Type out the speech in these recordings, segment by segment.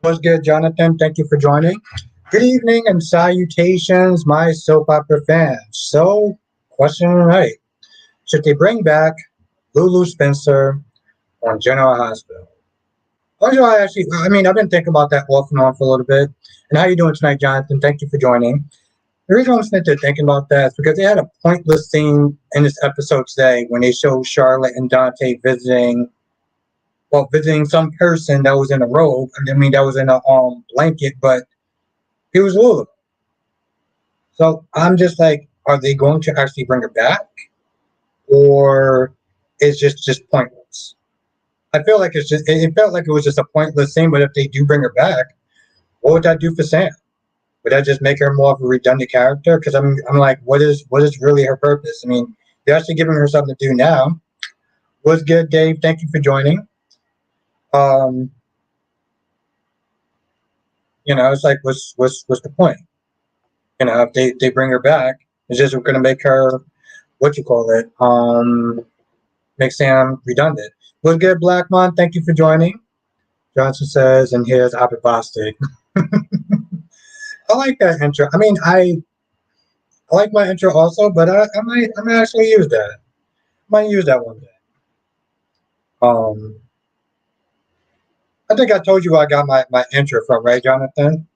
What's good, Jonathan? Thank you for joining. Good evening and salutations, my soap opera fans. So, question tonight: should they bring back Lulu Spencer on General Hospital? I've been thinking about that off and on for a little bit. And how you doing tonight, Jonathan? Thank you for joining. The reason I'm sitting there thinking about that is because they had a pointless scene in this episode today when they showed Charlotte and Dante visiting some person that was in a robe. I mean, that was in a blanket, but he was Lulu. So I'm just like, are they going to actually bring her back, or is just pointless? I feel like it felt like it was just a pointless thing. But if they do bring her back, what would that do for Sam? Would that just make her more of a redundant character? Because I'm like, what is really her purpose? I mean, they're actually giving her something to do now. What's good, Dave? Thank you for joining. Um, it's like, what's the point? If they bring her back, it's just going to make her what you call it, make Sam redundant. What's good, Blackmon? Thank you for joining. Johnson says, and here's Abby Bostic. I like that intro. I mean, I like my intro also, but I might actually use that. I might use that one day. Um, I think I told you where I got my intro from, right, Jonathan?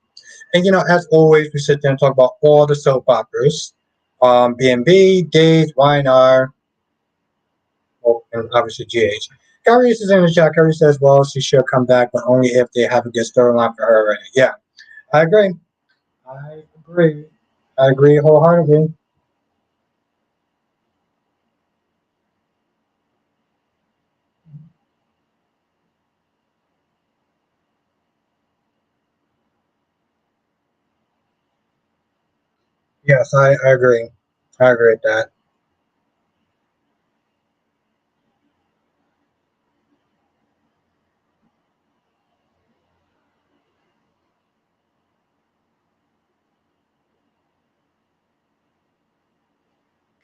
And as always, we sit there and talk about all the soap operas, B&B, Days, YNR, and obviously GH. Kyrie is in the chat. Kyrie says, well, she should come back, but only if they have a good storyline for her already. Yeah, I agree. I agree. I agree wholeheartedly. Yes, I agree. I agree with that.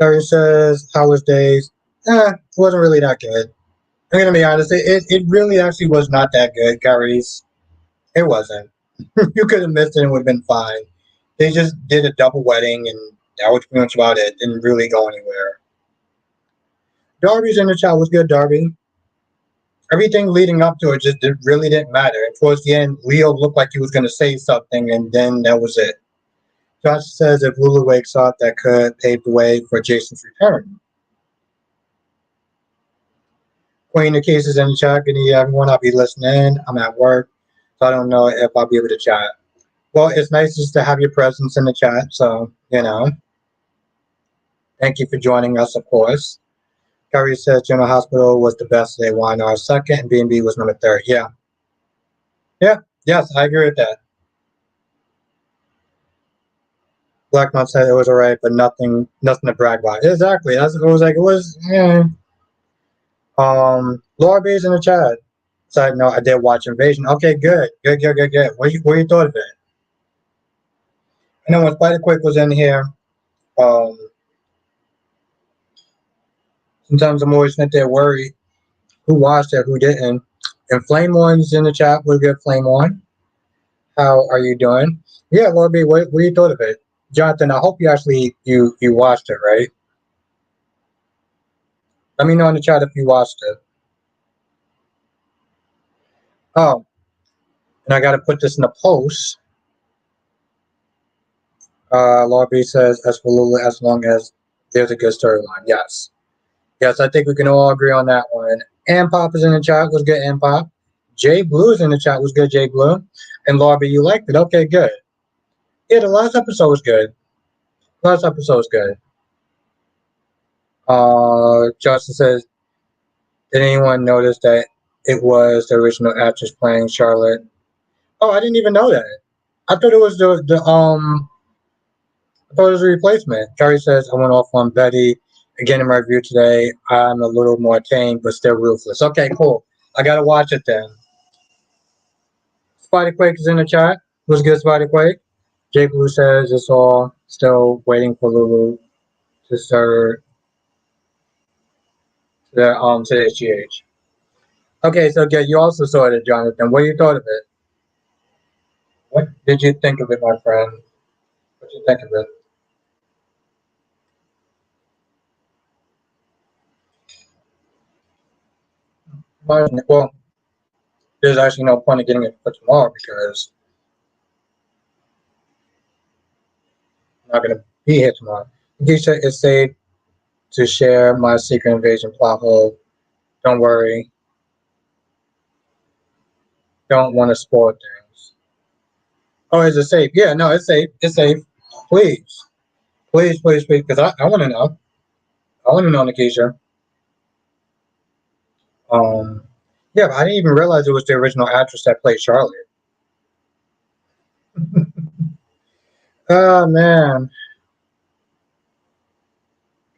Kyrie says, how was Days? It wasn't really that good. I'm going to be honest. It really actually was not that good, Kyrie's. It wasn't. You could have missed it and it would have been fine. They just did a double wedding, and that was pretty much about it. Didn't really go anywhere. Darby's in the chat. Was good, Darby? Everything leading up to it just really didn't matter. And towards the end, Leo looked like he was going to say something, and then that was it. Josh says if Lulu wakes up, that could pave the way for Jason's return. Queen of Cases in the chat. Good evening, everyone. I'll be listening. I'm at work, so I don't know if I'll be able to chat. Well, it's nice just to have your presence in the chat, so, thank you for joining us, of course. Kyrie says General Hospital was the best today. YNR second, and B&B was number third. Yeah. Yeah. Yes, I agree with that. Blackmon said it was alright, but nothing to brag about. Exactly. It was. Laura B's in the chat. Side note, I did watch Invasion. Okay, good. Good. What you thought of it? I know when Spider Quick was in here, um, sometimes I'm always sitting there worried who watched it, who didn't. And Flame One's in the chat. We're good, Flame One. How are you doing? Yeah, Laura B, what you thought of it? Jonathan, I hope you actually you watched it, right? Let me know in the chat if you watched it. Oh, and I got to put this in the post. Laura B says, as for Lulu, as long as there's a good storyline. Yes. Yes, I think we can all agree on that one. And Pop is in the chat. Was good, and Pop. Jay Blue is in the chat. Was good, Jay Blue. And Laura B, you liked it. Okay, good. Yeah, the last episode was good. Last episode was good. Justin says, did anyone notice that it was the original actress playing Charlotte? Oh, I didn't even know that. I thought it was I thought it was a replacement. Carrie says, I went off on Betty again in my review today. I'm a little more tame, but still ruthless. Okay, cool. I gotta watch it then. Spider Quake is in the chat. What's good, Spider Quake? Jay Blue says it's all still waiting for Lulu to start today's GH. Okay, so yeah, you also saw it, Jonathan. What you thought of it? What did you think of it, my friend? What did you think of it? Well, there's actually no point in getting it for tomorrow because I'm not going to be here tomorrow. Keisha, it's safe to share my secret invasion plot hole. Don't worry. Don't want to spoil things. Oh, is it safe? Yeah, no, it's safe. It's safe. Please. Please, please, please, because I want to know. I want to know, Nikisha. Um, yeah, but I didn't even realize it was the original actress that played Charlotte. Oh, man.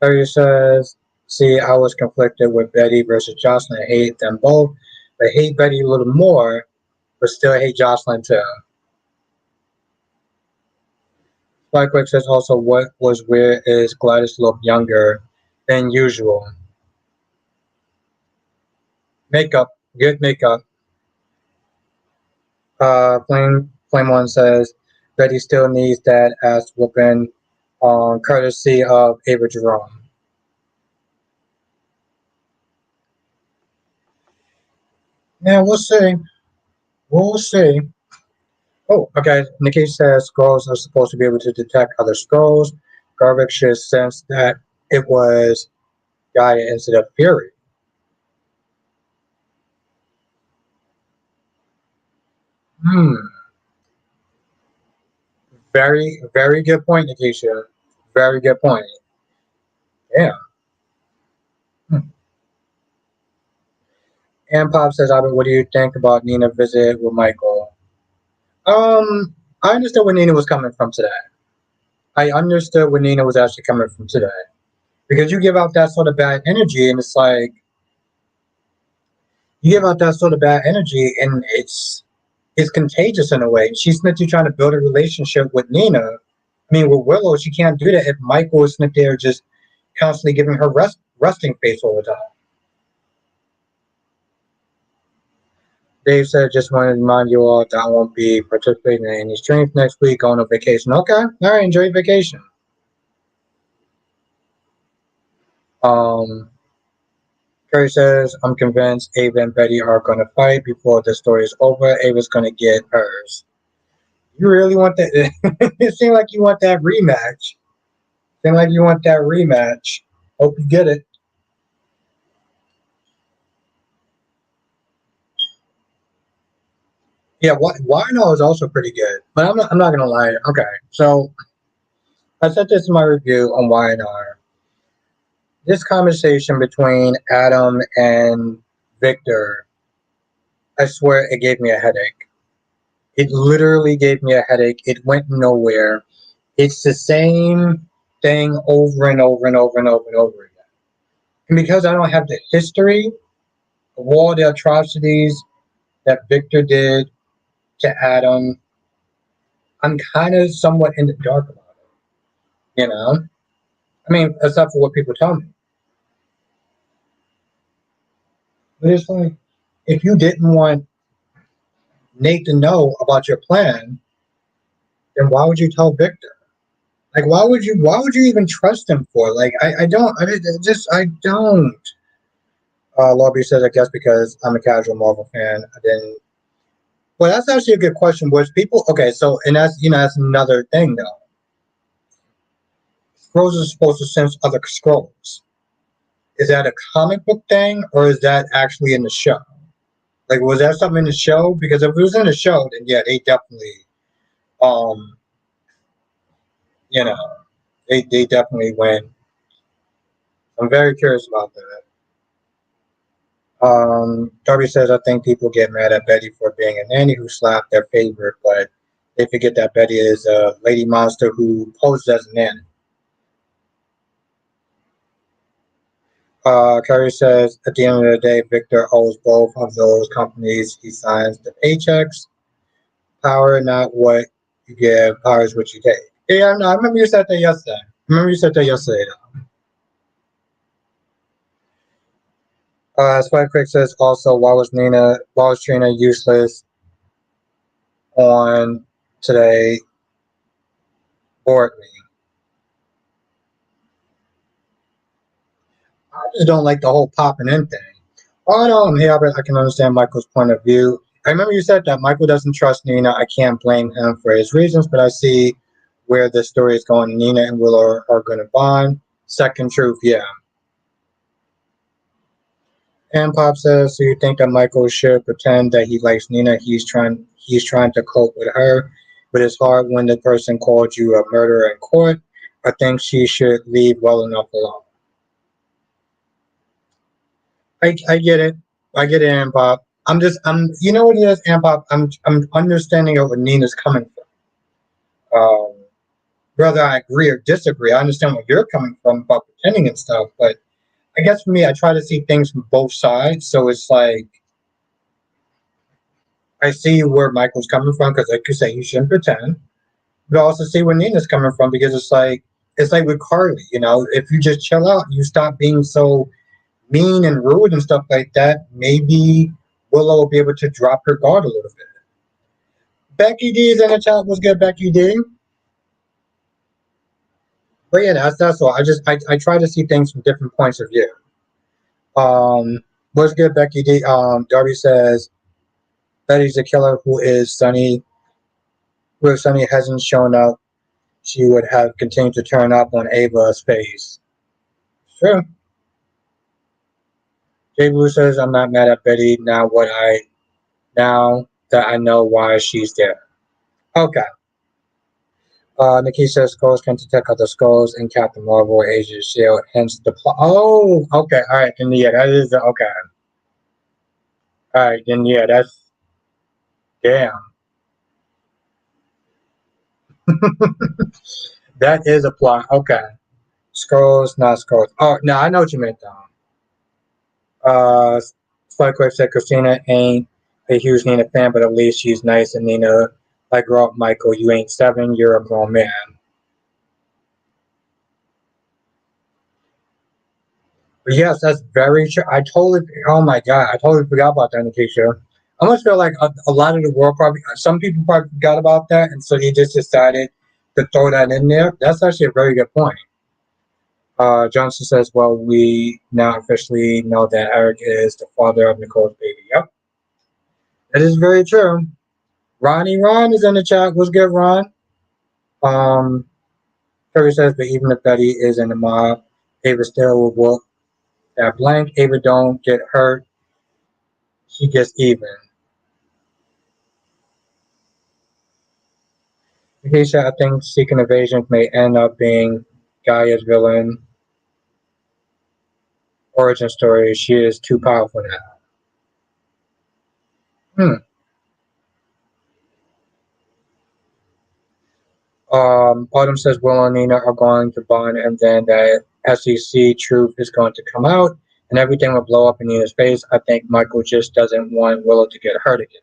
Harry says, see, I was conflicted with Betty versus Jocelyn. I hate them both, but hate Betty a little more, but still hate Jocelyn too. Spikewick says also, what was weird is Gladys looked younger than usual. Makeup, good makeup. Flame One says, Betty still needs that ass whooping courtesy of Ava Jerome. Yeah, we'll see. We'll see. Oh, okay. Nikki says scrolls are supposed to be able to detect other scrolls. Garvik should sense that it was Gaia instead of Fury. Hmm. Very, very good point, Nikisha. Very good point. Yeah. Hmm. And Pop says, Albert, what do you think about Nina visit with Michael? I understood where Nina was coming from today. I understood where Nina was actually coming from today. Because you give out that sort of bad energy and it's like you give out that sort of bad energy and it's contagious in a way. She's meant to trying to build a relationship with Nina. I mean, with Willow, she can't do that if Michael is not there just constantly giving her resting face all the time. Dave said, just wanted to remind you all that I won't be participating in any streams next week, going on vacation. Okay, all right, enjoy your vacation. Um, Kerry says, I'm convinced Ava and Betty are going to fight before the story is over. Ava's going to get hers. You really want that? It seems like you want that rematch. Seems like you want that rematch. Hope you get it. Yeah, Wino is also pretty good, but I'm not gonna lie. Okay, so I said this in my review on YNR. This conversation between Adam and Victor, I swear it gave me a headache. It literally gave me a headache. It went nowhere. It's the same thing over and over and over and over and over again. And because I don't have the history of all the atrocities that Victor did to Adam, I'm kind of somewhat in the dark about it. You know, I mean, except for what people tell me. But it's like, if you didn't want Nate to know about your plan, then why would you tell Victor? Like, why would you even trust him for? Like, I don't, I don't. Lobby says, I guess because I'm a casual Marvel fan, I didn't. Well, that's actually a good question. Was people okay? So, and that's another thing though. Scrolls are supposed to sense other scrolls. Is that a comic book thing, or is that actually in the show? Like, was that something in the show? Because if it was in the show, then yeah, they definitely, um, you know, they definitely win. I'm very curious about that. Darby says, I think people get mad at Betty for being a nanny who slapped their favorite, but they forget that Betty is a lady monster who poses as a nanny. Carrie says, at the end of the day, Victor owes both of those companies he signs the paychecks. Power, not what you give. Power is what you take. Yeah, no, I remember you said that yesterday. Spike Crick says also, why was Trina useless on today bored me. I just don't like the whole popping in thing. Oh no, I'm here, but I can understand Michael's point of view. I remember you said that Michael doesn't trust Nina. I can't blame him for his reasons, but I see where the story is going. Nina and Will are going to bond. Second truth, yeah. And Pop says, so you think that Michael should pretend that he likes Nina? He's trying to cope with her, but it's hard when the person called you a murderer in court. I think she should leave well enough alone. I get it. I get it, and Pop. You know what it is, and Pop. I'm understanding of where Nina's coming from. Whether I agree or disagree, I understand where you're coming from about pretending and stuff, but I guess for me, I try to see things from both sides. So it's like I see where Michael's coming from because, like you say, you shouldn't pretend. But I also see where Nina's coming from because it's like with Carly. If you just chill out, you stop being so mean and rude and stuff like that. Maybe Willow will be able to drop her guard a little bit. Becky D is in the chat. What's good, Becky D? But yeah, that's all. I try to see things from different points of view. What's good, Becky D? Darby says Betty's the killer who is Sunny. Who if Sunny hasn't shown up, she would have continued to turn up on Ava's face. Sure. Jay Blue says I'm not mad at Betty now that I know why she's there. Okay. Nikki says skulls can detect other skulls in Captain Marvel, Agent Shield, hence the plot. Oh, okay. All right. Then yeah, that is okay. All right. Then yeah, that's damn. That is a plot. Okay. Skulls, not skulls. Oh, no, I know what you meant though. Spikewife said Christina ain't a huge Nina fan, but at least she's nice. And Nina, like, grow up, Michael. You ain't 7. You're a grown man. But yes, that's very true. Oh my God, I totally forgot about that, Nikisha. I almost feel like a lot of the world some people probably forgot about that, and so they just decided to throw that in there. That's actually a very good point. Johnson says, well, we now officially know that Eric is the father of Nicole's baby. Yep, that is very true. Ronnie Ron is in the chat. What's good, Ron? Um, Terry says, but even if Betty is in the mob, Ava still will whoop that blank. Ava don't get hurt. She gets even. Acacia, I think Secret Invasion may end up being Gaia's villain origin story. She is too powerful now. Autumn says Will and Nina are going to bond, and then that SEC truth is going to come out, and everything will blow up in Nina's face. I think Michael just doesn't want Willow to get hurt again.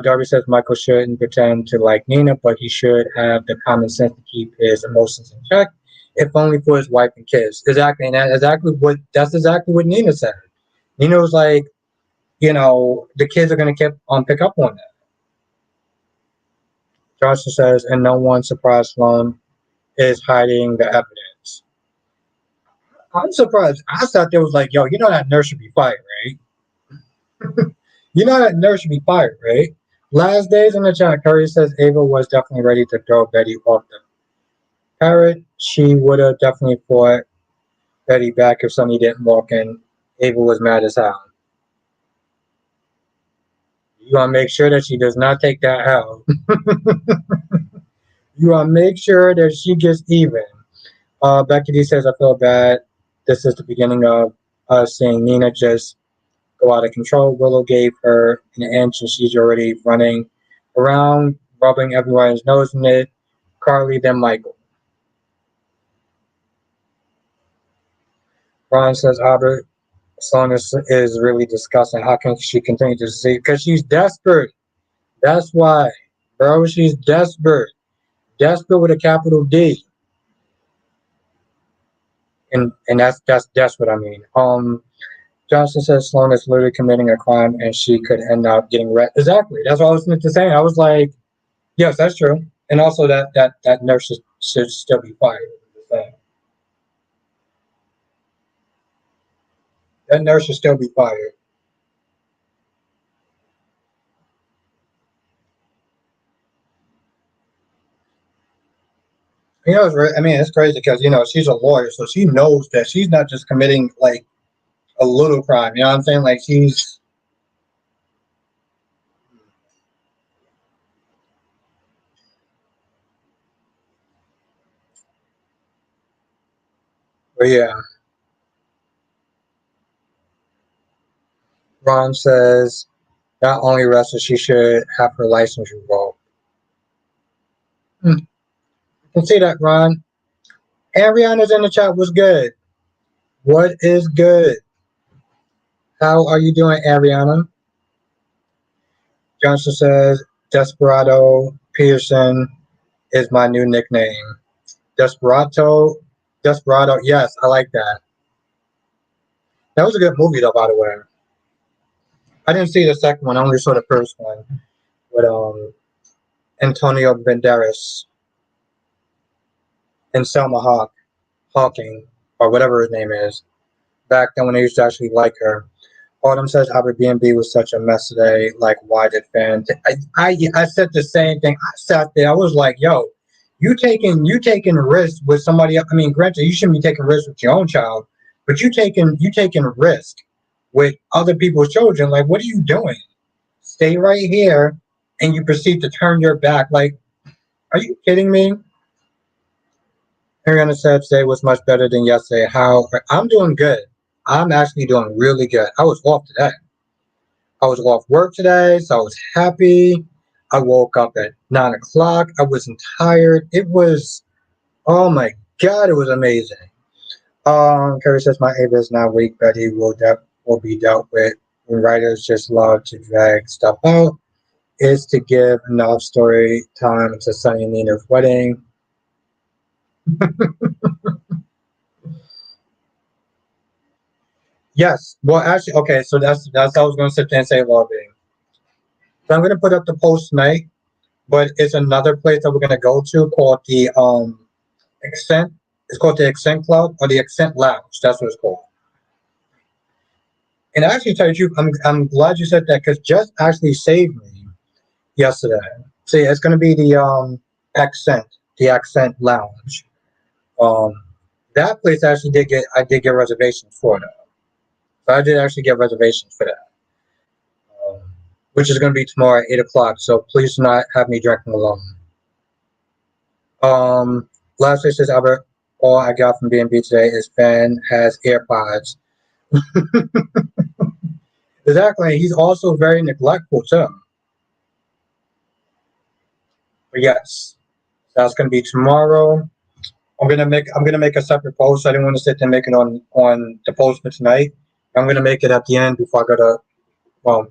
Darby says Michael shouldn't pretend to like Nina, but he should have the common sense to keep his emotions in check, if only for his wife and kids. Exactly, and that's exactly what Nina said. Nina was like, the kids are going to keep on pick up on that. Joshua says, and no one surprised Sloan is hiding the evidence. I'm surprised. I thought there was like, yo, that nurse should be fired, right? That nurse should be fired, right? Last days in the chat, Curry says Ava was definitely ready to throw Betty off the parrot. She would have definitely fought Betty back if Sonny didn't walk in. Ava was mad as hell. You want to make sure that she does not take that L. You want to make sure that she gets even. Becky D says, I feel bad. This is the beginning of us seeing Nina just go out of control. Willow gave her an inch and she's already running around, rubbing everyone's nose in it. Carly, then Michael. Ron says, Albert, Sloan is really disgusting. How can she continue to see? Because she's desperate. That's why. Bro, she's desperate. Desperate with a capital D. And that's what I mean. Johnson says Sloan is literally committing a crime and she could end up getting exactly. That's what I was meant to say. I was like, yes, that's true. And also that nurse should still be fired. That nurse should still be fired. I mean, it's crazy because she's a lawyer, so she knows that she's not just committing like a little crime. You know what I'm saying? Like she's, but yeah. Ron says not only arrested, she should have her license revoked. You can see that, Ron. Ariana's in the chat. Was good. What is good? How are you doing, Ariana? Johnson says Desperado Peterson is my new nickname. Desperado. Yes, I like that. That was a good movie, though. By the way, I didn't see the second one. I only saw the first one with Antonio Banderas and Selma Hawking, or whatever his name is. Back then, when I used to actually like her. Autumn says Albert BNB was such a mess today. Like, why did fans? I said the same thing. I sat there. I was like, yo, you taking risks with somebody else. I mean, granted, you shouldn't be taking risks with your own child, but you taking risk with other people's children. Like, what are you doing? Stay right here, and you proceed to turn your back. Like, are you kidding me? Ariana said today was much better than yesterday. How I'm doing good. I'm actually doing really good. I was off today. I was off work today, so I was happy. I woke up at 9 o'clock. I wasn't tired. It was, oh my God, it was amazing. Kerry says my Ava is not weak, but he will be dealt with. When writers just love to drag stuff out, is to give enough story time to Sunny and Nina's wedding. Yes. Well, actually, okay. So that's I was going to sit there and say lobbying. So I'm going to put up the post tonight, but it's another place that we're going to go to called the Accent. It's called the Accent Club or the Accent Lounge. That's what it's called. And actually, tell you the truth, I'm glad you said that because Jess actually saved me yesterday. See, it's going to be the Accent Lounge. Um, that place actually I did get reservations for that. So I did actually get reservations for that, um, which is going to be tomorrow at 8 o'clock. So please do not have me drinking alone. Lastly, says Albert, all I got from B&B today is Ben has AirPods. Exactly. He's also very neglectful too. But yes, that's gonna be tomorrow. I'm gonna make a separate post. I didn't want to sit there and make it on the post for tonight. I'm gonna make it at the end before I go to well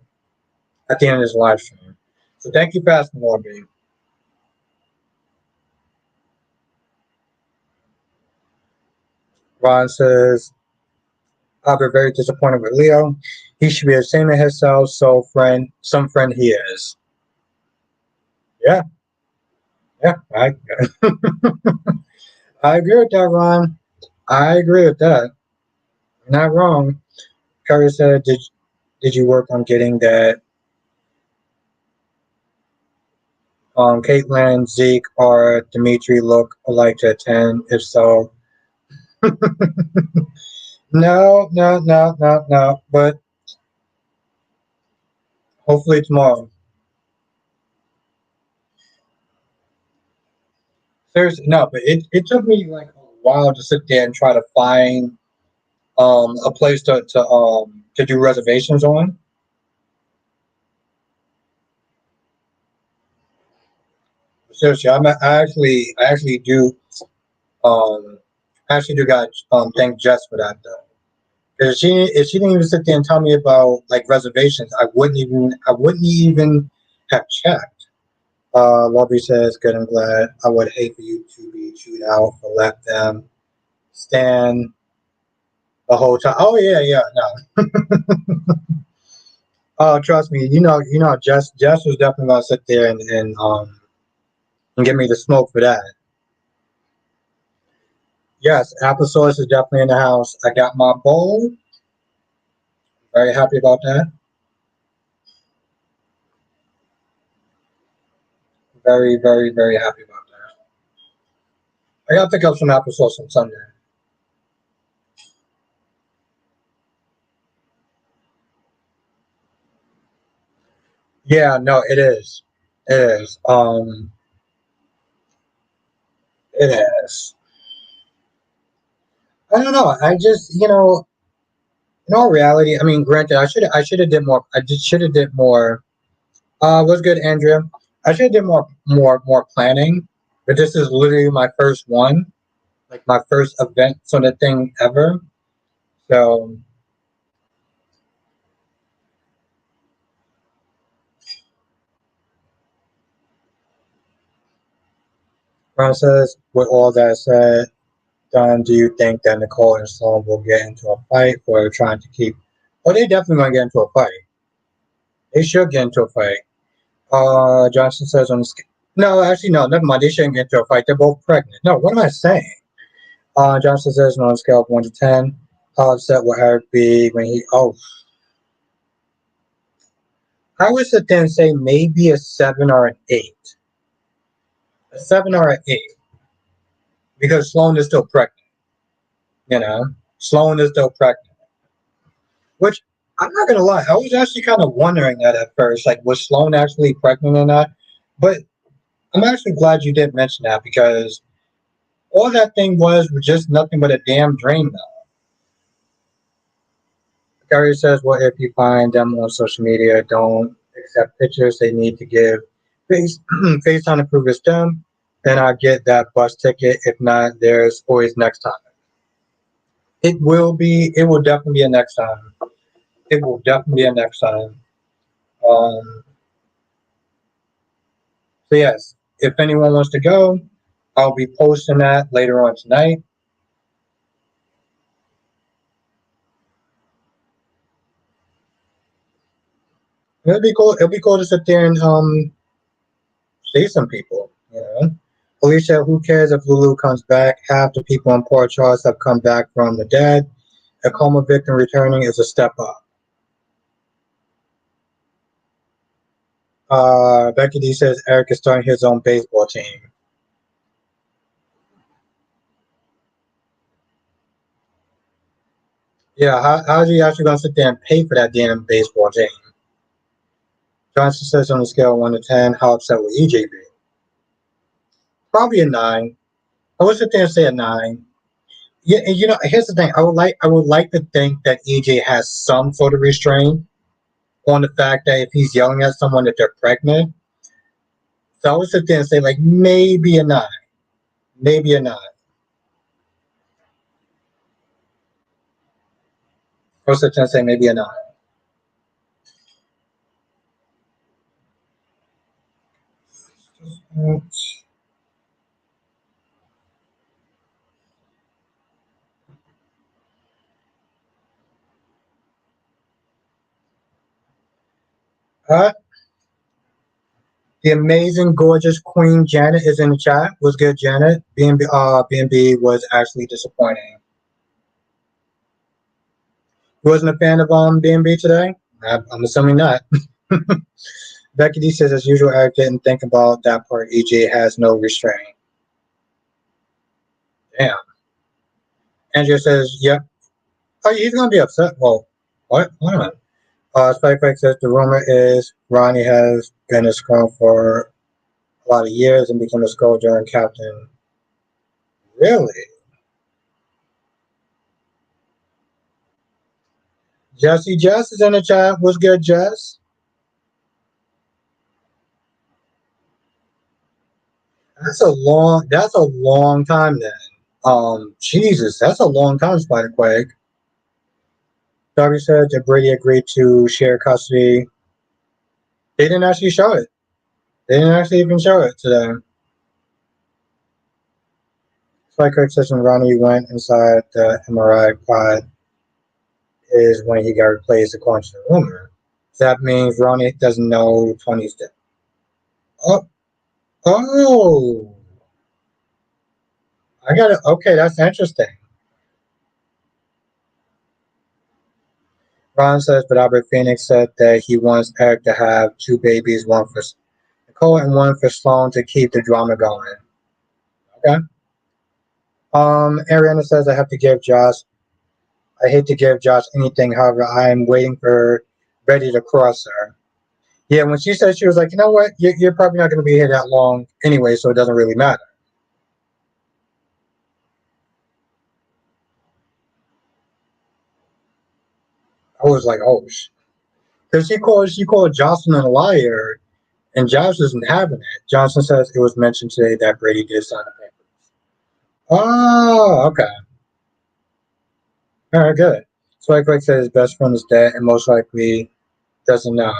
at the end of this live stream. So thank you for asking, Morgan. Ron says Albert very disappointed with Leo. He should be ashamed of himself. So some friend he is. Yeah, yeah. I agree with that, Ron. I agree with that. You're not wrong. Curry said, did you work on getting that Caitlin, Zeke, or Dimitri look alike to attend? If so, no, no, no, no, no. But hopefully tomorrow. Seriously, no. But it took me like a while to sit there and try to find a place to do reservations on. Seriously, I actually do got thank Jess for that though. Because if she didn't even sit there and tell me about like reservations, I wouldn't even have checked. Lovey says, "Good. I'm glad. I would hate for you to be chewed out or let them stand the whole time. Oh yeah, yeah, no. Oh, trust me, Jess was definitely gonna sit there and give me the smoke for that. Yes, applesauce is definitely in the house. I got my bowl. Very happy about that. Very, very, very happy about that. I gotta pick up some applesauce on Sunday. Yeah, no, it is. It is. It is. I don't know. I just, in all reality, I mean, granted, I should have did more. I just should have did more. What's good, Andrea? I should have did more planning. But this is literally my first one, like my first event sort of thing ever. So, Ron says, with all that said, Don, do you think that Nicole and Sloan will get into a fight, or are trying to keep? Oh, they definitely gonna get into a fight. They should get into a fight. Johnson says on the no, actually no, never mind. They shouldn't get into a fight. They're both pregnant. No, what am I saying? Johnson says on a scale of 1 to 10, how upset will Eric be when he? Oh, I would sit there and say maybe a 7 or an 8, a 7 or an 8, because Sloan is still pregnant. You know, Sloan is still pregnant. Which I'm not gonna lie, I was actually kind of wondering that at first, like was Sloan actually pregnant or not? But I'm actually glad you did mention that because all that thing was just nothing but a damn dream, though. Gary says, "What if you find them on social media don't accept pictures? They need to give face FaceTime to prove it's them. Then I get that bus ticket. If not, there's always next time. It will be. It will definitely be a next time. It will definitely be a next time. Um, so yes, if anyone wants to go, I'll be posting that later on tonight. It'll be cool. It'll be cool to sit there and see some people. Alicia, who cares if Lulu comes back? Half the people in Port Charles have come back from the dead. A coma victim returning is a step up. Becky D says Eric is starting his own baseball team. Yeah, how's he actually going to sit there and pay for that damn baseball team? Johnson says on a scale of 1 to 10, how upset will EJ be? Probably a 9. I would sit there and say a 9. Yeah, and here's the thing. I would like to think that EJ has some sort of restraint on the fact that if he's yelling at someone that they're pregnant. So I would sit there and say like maybe a 9, maybe a 9. I would sit there and say maybe a 9. Uh, the amazing, gorgeous Queen Janet is in the chat. What's good, Janet? B&B was actually disappointing. You wasn't a fan of B&B today? I'm assuming not. Becky D says, as usual, Eric didn't think about that part. EJ has no restraint. Damn. Andrea says, yep. Oh, he's gonna be upset. Well, what? Wait a minute. Spike says the rumor is Ronnie has been a scrum for a lot of years and became a soldier and captain. Really? Jesse Jess is in the chat. What's good, Jess? That's a long time then. Jesus, that's a long time, Spider Quake. Darby said that Brady agreed to share custody. They didn't actually show it. They didn't actually even show it today. Spike Creek says when Ronnie went inside the MRI pod, is when he got replaced according to the rumor. So that means Ronnie doesn't know Tony's dead. Oh, oh, I got it. Okay, that's interesting. Ron says, but Albert Phoenix said that he wants Eric to have two babies, one for Nicole and one for Sloan to keep the drama going. Okay. Ariana says I have to give Josh. I hate to give Josh anything. However, I am waiting for Betty to cross her. Yeah, when she said she was like, you know what, you're probably not going to be here that long anyway, so it doesn't really matter. I was like, oh, because she called Jocelyn a liar, and Josh isn't having it. Johnson says it was mentioned today that Brady did sign the papers. Oh, okay. All right, good. Spike Quick said his best friend is dead and most likely doesn't know.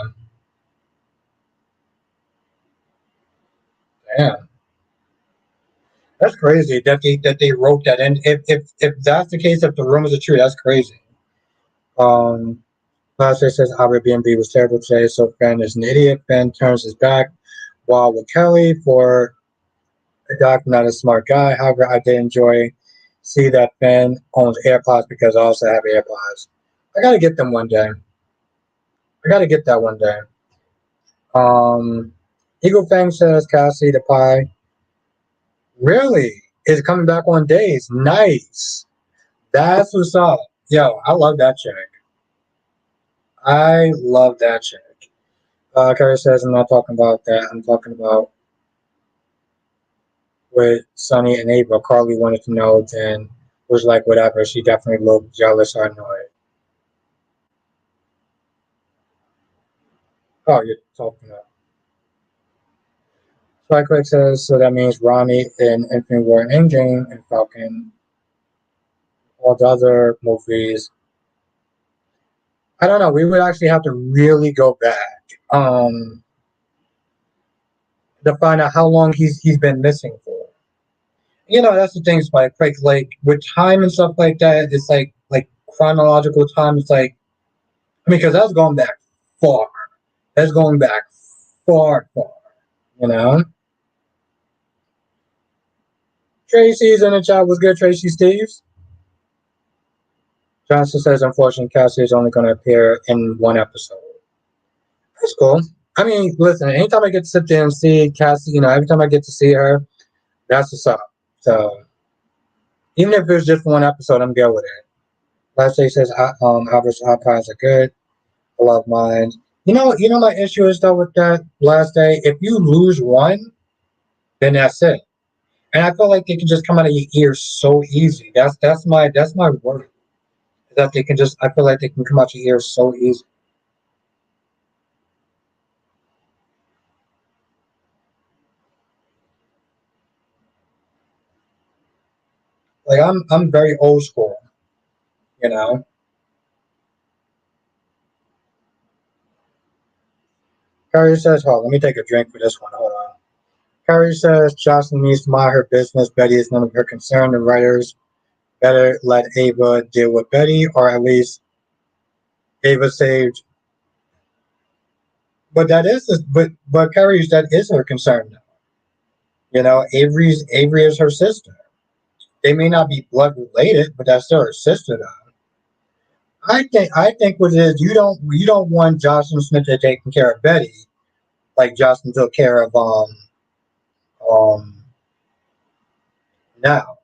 Damn, that's crazy that they wrote that. And if that's the case, if the rumors are true, that's crazy. Um, Last says Airbnb was terrible today, so Finn is an idiot. Finn turns his back while with Kelly for a doc, not a smart guy. However, I did enjoy see that Finn owns AirPods because I also have AirPods. I gotta get them one day. I gotta get that one day. Um, Eagle Fang says Cassie the pie really is coming back on days. Nice. That's what's up. Yo, I love that chick. I love that chick. Carrie says I'm not talking about that. I'm talking about with Sonny and April. Carly wanted to know, then was like whatever. She definitely looked jealous or annoyed. Oh, you're talking about. Spike says so that means Ronnie in Infinite War and Endgame and Falcon, all the other movies. I don't know. We would actually have to really go back to find out how long he's been missing for. That's the thing, Spike. Like with time and stuff like that, it's like chronological time. It's like I mean, because that's going back far. That's going back far, far. You know. Tracy's in the chat. Was good, Tracy Steves. Johnson says, unfortunately, Cassie is only going to appear in one episode. That's cool. I mean, listen, anytime I get to sit there and see Cassie, every time I get to see her, that's what's up. So even if it's just one episode, I'm good with it. Last day says, Albert's hot pies are good. I love mine. My issue is though with that last day. If you lose one, then that's it. And I feel like they can just come out of your ears so easy. That's my worry. That they can just I feel like they can come out your ears so easy. Like I'm very old school, you know. Carrie says, hold on, let me take a drink for this one. Hold on. Carrie says Jocelyn needs to mind her business. Betty is none of her concern. The writers better let Ava deal with Betty, or at least Ava saved. But but Carrie's that is her concern now. Avery is her sister. They may not be blood related, but that's still her sister though. I think what it is you don't want Jocelyn Smith to taking care of Betty like Jocelyn took care of um now.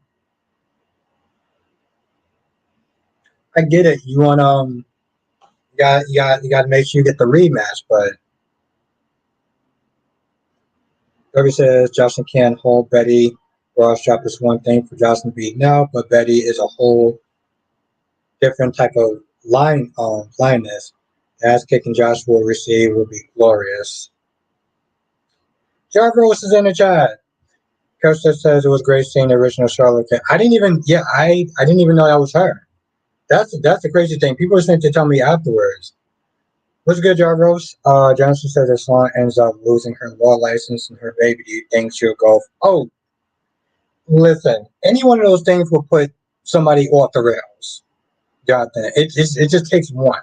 I get it. You want you got to make sure you get the rematch, but Kirby says Jocelyn can't hold Betty. Ross drop is one thing for Jocelyn to beat now, but Betty is a whole different type of lioness. Ass kicking Josh will receive will be glorious. Jack Rose is in the chat. Costa says it was great seeing the original Charlotte. I didn't even I didn't even know that was her. That's the crazy thing. People are sent to tell me afterwards. What's good, Jarvis? Johnson said if Sloan ends up losing her law license and her baby, do you think she'll go? Oh, listen, any one of those things will put somebody off the rails. got that. It just takes one.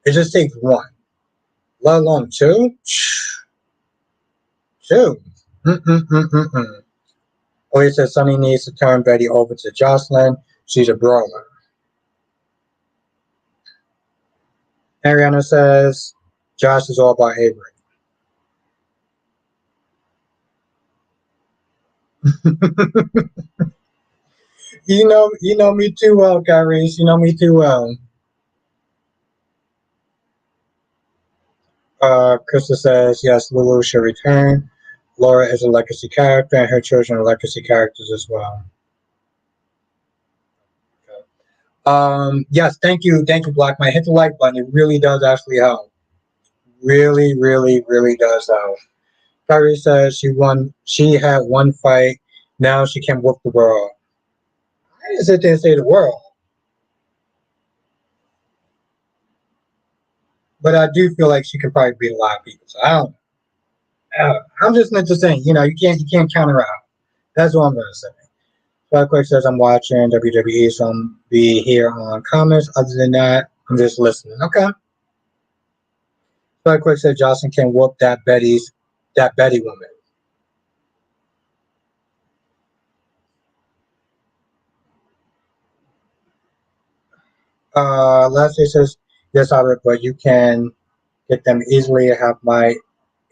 It just takes one. Let alone two. Two. Mm-mm-mm-mm-mm. Oh, he says Sonny needs to turn Betty over to Jocelyn. She's a brawler. Ariana says Josh is all about Avery. You know me too well, Kyrie. You know me too well. Krista says yes, Lulu should return. Laura is a legacy character, and her children are legacy characters as well. Yes, thank you, Black Man. Hit the like button. It really does actually help. Really, really, really does help. Kyrie says she won. She had one fight. Now she can whoop the world. I didn't sit there and say the world, but I do feel like she could probably beat a lot of people. So I don't. I'm just not just saying. You can't counter out. That's what I'm gonna say. Black Quick says I'm watching WWE, so I'm be here on comments. Other than that, I'm just listening. Okay. Black Quick said Jocelyn can whoop that Betty woman. Leslie says yes, Albert, but you can get them easily. I have my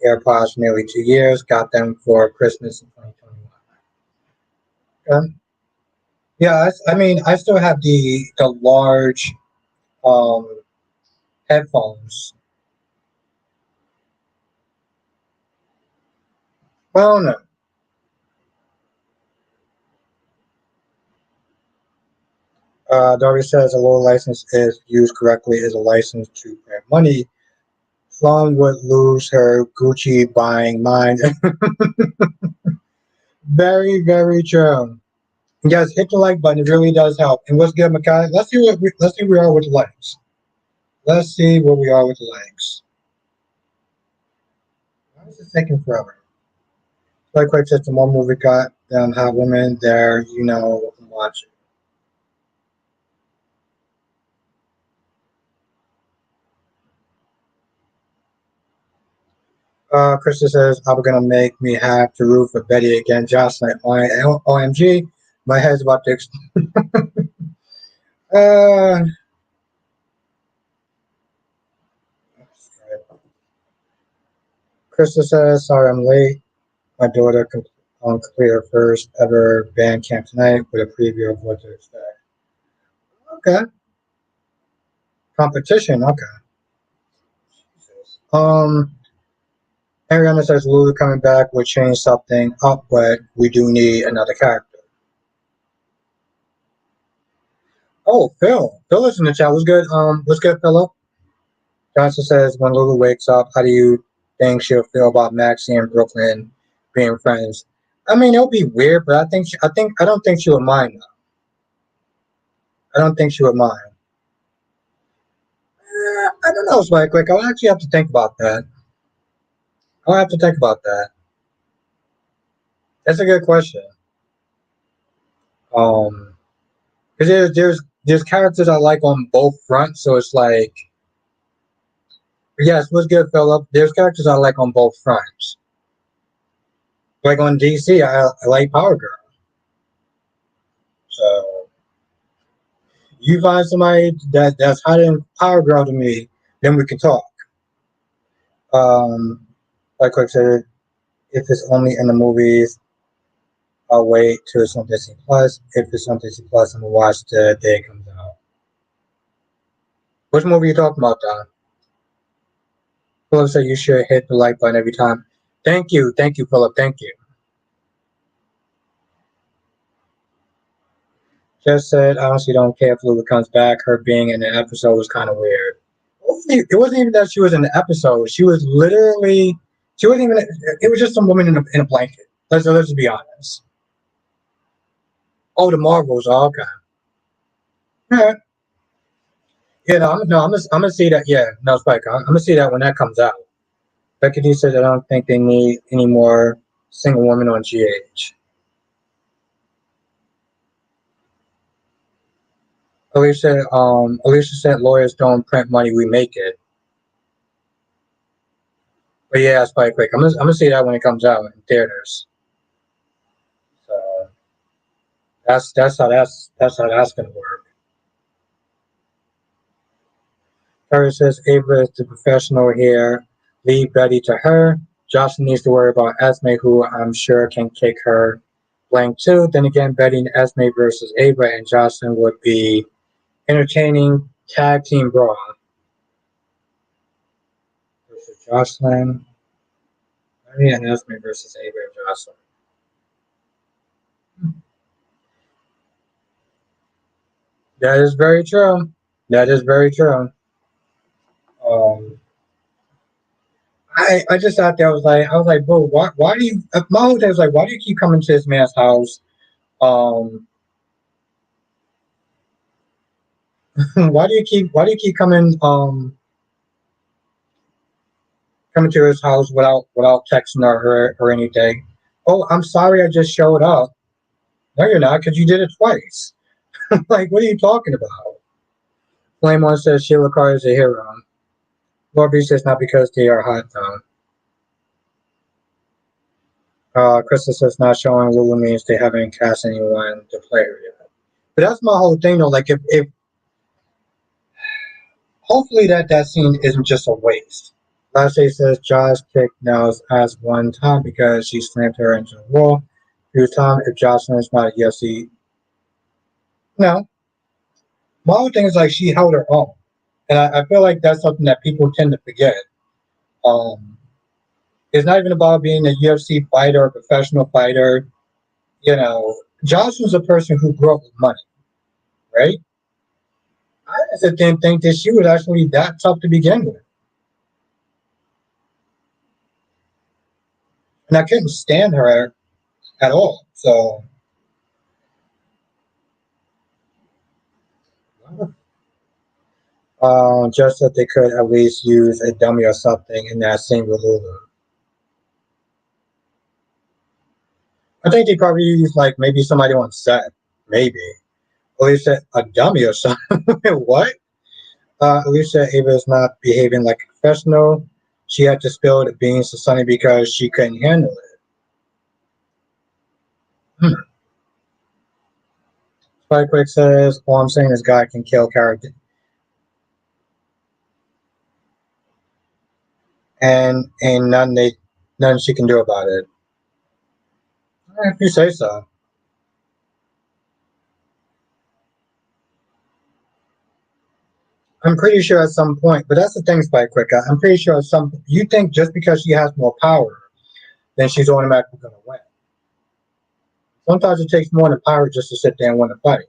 AirPods for nearly 2 years. Got them for Christmas in 2021. Okay. Yeah, I mean, I still have the large um headphones. Well, no. Darby says a low license, if used correctly, is a license to print money. Sloan would lose her Gucci buying mind. Very, very true. Yes, hit the like button. It really does help. And what's good, Makai? Let's see where we are with the likes. Let's see where we are with the likes. Why is it taking forever? Like Quite says, the more movie got them hot women there, I'm watching. Krista says, I'm gonna make me have to root for Betty again. Jocelyn, OMG, my head's about to explode. uh, Krista says, sorry I'm late. My daughter completed her first ever band camp tonight with a preview of what to expect. Okay. Competition, okay. Um, Ariana says Lulu coming back would change something up, but we do need another character. Oh, Phil. Phil is in the chat. What's good, Philip? Johnson says when Lulu wakes up, how do you think she'll feel about Maxie and Brooklyn being friends? I mean, it'll be weird, but I don't think she would mind. I don't think she would mind. I don't know, Spike. Like, I'll actually have to think about that. I'll have to think about that. That's a good question. Because there's characters I like on both fronts, so it's like, yes, what's good, Philip? There's characters I like on both fronts. Like on DC, I like Power Girl. So you find somebody that's hot in Power Girl to me, then we can talk. Um, like Quick said, if it's only in the movies, I'll wait till it's on Disney Plus. If it's on Disney Plus, I'm gonna watch the day it comes out. Which movie are you talking about, Don? Philip said you should hit the like button every time. Thank you, Philip, thank you. Just said, I honestly don't care if Lulu comes back. Her being in the episode was kind of weird. It wasn't even that she was in the episode. She was literally, she wasn't even, it was just some woman in a blanket. Let's be honest. Oh, the Marvels. Oh, okay. Yeah, yeah no, I'm gonna see that. Yeah, no, Spike. I'm gonna see that when that comes out. Becky D says, I don't think they need any more single women on GH. Alicia said lawyers don't print money, we make it. But yeah, it's quite quick. I'm gonna see that when it comes out in theaters. So that's how that's gonna work. Terry says Ava is the professional here. Leave Betty to her. Jocelyn needs to worry about Esme, who I'm sure can kick her blank too. Then again, Betty and Esme versus Ava and Jocelyn would be entertaining tag team brawl. Versus Jocelyn. Betty and Esme versus Ava and Jocelyn. That is very true. That is very true. Um, I just thought that I was like, bro, why do you? My whole thing was like, why do you keep coming to this man's house? Um, why do you keep coming to his house without texting or anything? Oh, I'm sorry, I just showed up. No, you're not, because you did it twice. Like, what are you talking about? Flame One says Sheila Carr is a hero. Lord B says not because they are hot though. Krista says not showing Lulu means they haven't cast anyone to play her yet. But that's my whole thing though. Like if hopefully that scene isn't just a waste. Last day says Josh kicked Nels ass one time because she slammed her into the wall. Few time if Jocelyn is not a UFC. No. My whole thing is like she held her own. And I feel like that's something that people tend to forget. Um it's not even about being a UFC fighter or a professional fighter. Jocelyn's a person who grew up with money, right? I just didn't think that she was actually that tough to begin with. And I couldn't stand her at all. So just that they could at least use a dummy or something in that scene with Lulu. I think they probably used like maybe somebody on set, maybe. Alicia, a dummy or something. What? Alicia Ava is not behaving like a professional. She had to spill the beans to Sunny because she couldn't handle it. Hmm. Spike Quick says, all I'm saying is God can kill character. And ain't nothing she can do about it. If you say so. I'm pretty sure at some point, but that's the thing, Spike Quick. I'm pretty sure at some you think just because she has more power, then she's automatically going to win. Sometimes it takes more than power just to sit there and win a fight.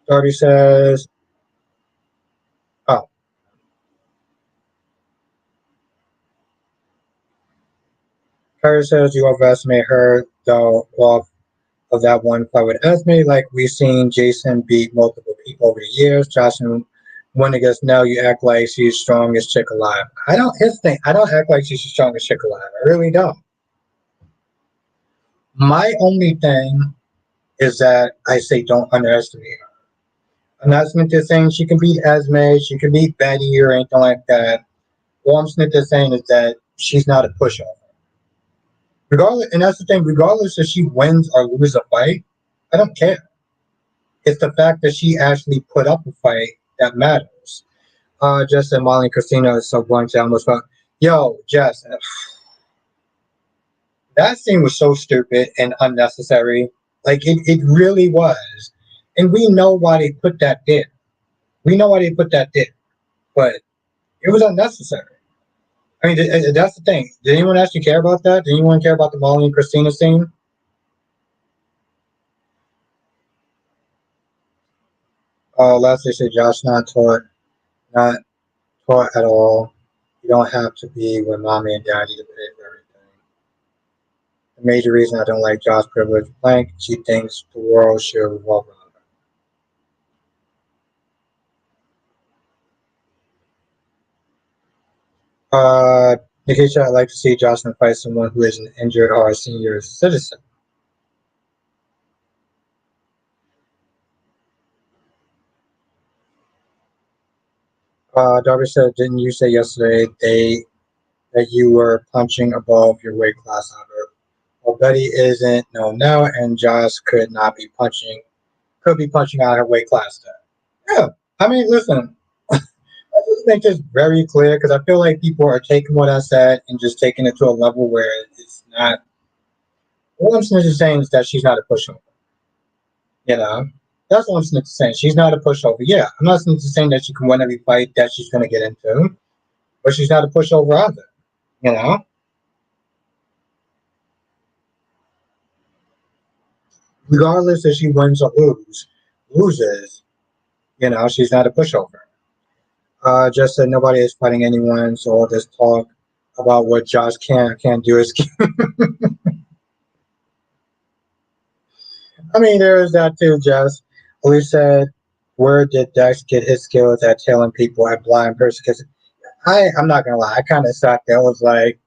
Darby says, "Oh, Carrie says you overestimate her though off of that one fight with Esme. Like we've seen Jason beat multiple people over the years. Jocelyn won against Nell. You act like she's the strongest chick alive. I don't. Here's the thing. I don't act like she's the strongest chick alive. I really don't. My only thing is that I say don't underestimate her. I'm not Smith saying she can beat Esme, she can beat Betty or anything like that. All I'm Smith is saying is that she's not a pushover. Regardless, and that's the thing. Regardless if she wins or loses a fight, I don't care. It's the fact that she actually put up a fight that matters. Jess and Molly and Christina is so going to almost felt, yo, Jess, that scene was so stupid and unnecessary. Like it really was. And we know why they put that there. We know why they put that there. But it was unnecessary. I mean, that's the thing. Did anyone actually care about that? Did anyone care about the Molly and Christina scene? Last they said Josh not taught at all. You don't have to be with mommy and daddy to pay for everything. The major reason I don't like Josh privilege blank, she thinks the world should revolve around her. Nikisha, I'd like to see Jocelyn fight someone who isn't injured or a senior citizen. Darby said, didn't you say yesterday that you were punching above your weight class, Albert? Well, Betty isn't no now, and Josh could be punching out her weight class then. Yeah, I mean, listen, I just make this very clear because I feel like people are taking what I said and just taking it to a level where it's not. All I'm simply saying is that she's not a pushover. You know, that's what I'm simply saying. She's not a pushover. Yeah, I'm not simply saying that she can win every fight that she's going to get into, but she's not a pushover either. You know, regardless if she wins or loses, she's not a pushover. Just that nobody is fighting anyone, so all this talk about what Josh can or can't do is. I mean, there is that too, Jess. We said, where did Dex get his skills at telling people at blind person? Because I'm not gonna lie, I kind of sat there. I was like,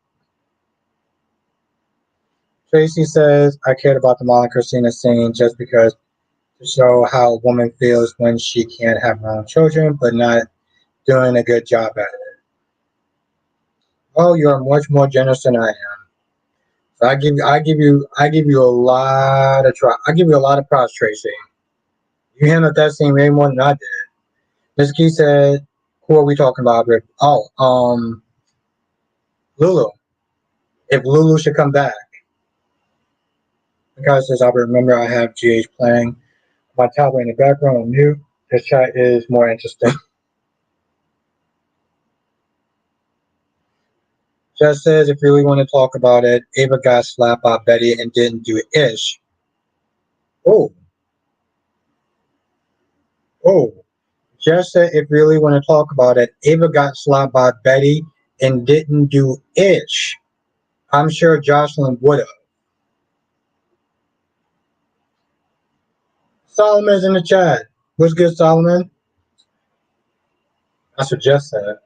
Tracy says, I cared about the Molly Christina scene just because to show how a woman feels when she can't have her own children, but not doing a good job at it. Oh, you are much more generous than I am. So I give you a lot of try. I give you a lot of props, Tracy. You handled that scene way more than I did. Miss Key said, "Who are we talking about, Rick? Oh, Lulu. If Lulu should come back." The guy says, "Albert, remember I have GH playing my tablet in the background on mute. This chat is more interesting." Jess says, "If you really want to talk about it, Ava got slapped by Betty and didn't do ish." Oh, oh. Jess said, "If you really want to talk about it, Ava got slapped by Betty and didn't do ish. I'm sure Jocelyn would have." Solomon's in the chat. What's good, Solomon? That's what Jess said.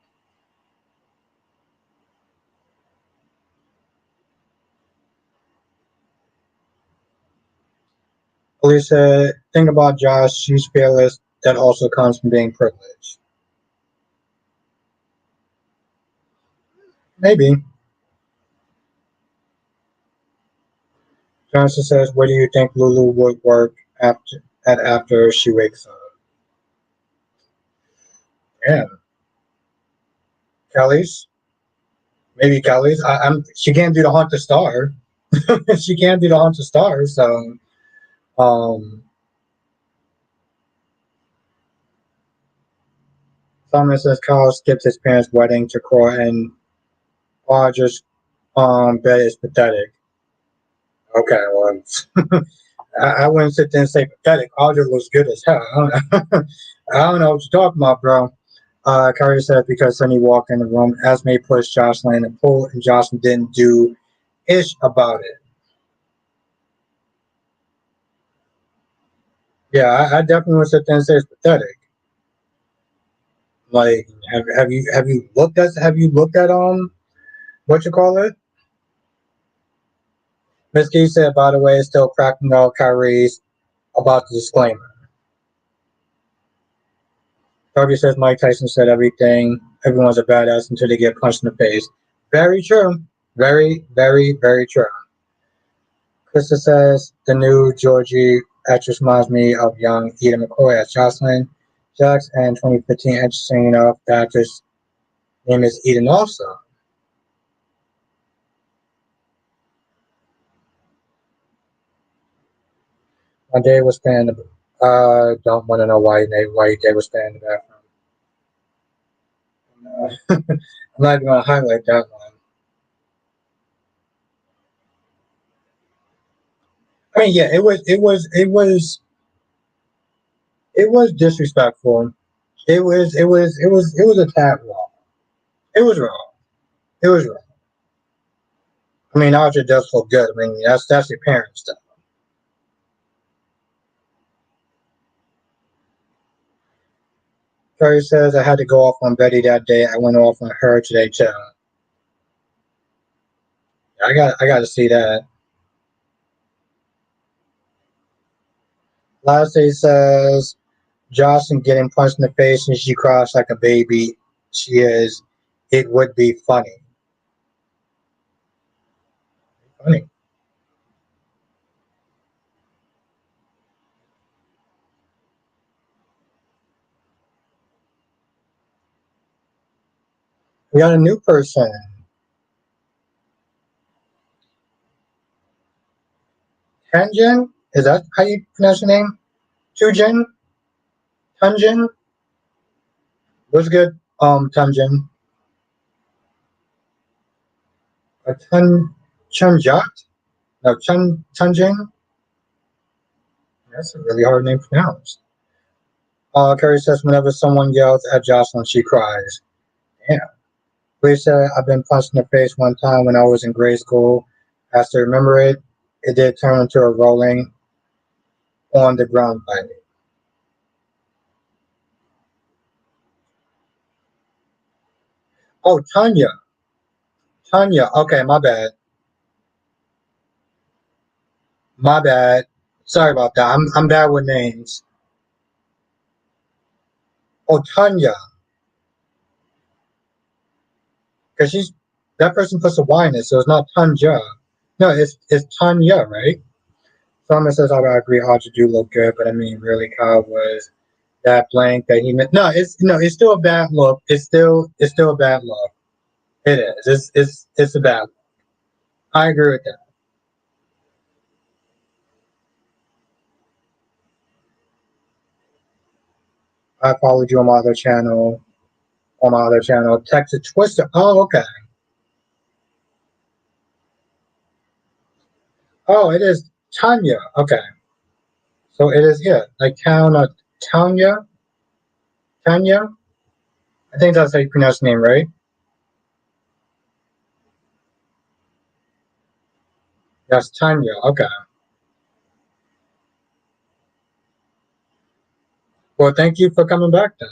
Police said, think about Josh, she's fearless. That also comes from being privileged. Maybe. Johnson says, where do you think Lulu would work after she wakes up? Yeah. Kelly's? Maybe Kelly's. She can't do the Haunt the Star. She can't do the Haunt the Star, so um Summer says Kyle skipped his parents' wedding to crawl and Audrey's bed is pathetic. Okay, well I wouldn't sit there and say pathetic. Audrey looks good as hell. I don't know what you're talking about, bro. Kyrie said because Sonny walked in the room, Esme pushed Jocelyn in the pool, and Jocelyn didn't do ish about it. Yeah, I definitely would sit there and say it's pathetic. Like, have you looked at what you call it? Miss Key said, by the way, it's still cracking out Kyrie's about the disclaimer. Darby says Mike Tyson said everyone's a badass until they get punched in the face. Very true. Very, very, very true. Krista says the new Georgie actress reminds me of young Eda McCoy as Jocelyn Jacks and 2015 interesting enough the actress name is Eden also. My day was spent in the don't want to know why your day was spent in the bathroom. I'm not even gonna highlight that one. I mean yeah, it was disrespectful. It was a tad wrong. It was wrong. It was wrong. I mean, Audrey does look good. I mean, that's your parents' stuff. Terry says I had to go off on Betty that day. I went off on her today too. I got to see that. Last day says Jocelyn getting punched in the face and she cries like a baby. She is. It would be funny. Funny. We got a new person. Tanjin? Is that how you pronounce your name? Tujin? Tunjin? What's good? Tunjin. Chunjat? No, Tunjin? That's a really hard name to pronounce. Carrie says whenever someone yells at Jocelyn, she cries. Yeah. Please said I've been punched in the face one time when I was in grade school. As to remember it, it did turn into a rolling on the ground fight. Oh, Tanya. Tanya. Okay, my bad. My bad. Sorry about that. I'm bad with names. Oh, Tanya. Because she's that person puts a Y in it, so it's not Tanya. No, it's Tanya, right? Someone says I agree Audrey do look good, but I mean really Kyle was that blank that he meant. No, it's still a bad look. It's still a bad look. It is. It's a bad look. I agree with that. I followed you on my other channel. Texas Twister. Oh, okay. Oh, it is Tanya. Okay. So it is, yeah, like Tanya, Tanya. I think that's how you pronounce the name, right? Yes, Tanya. Okay. Well, thank you for coming back then.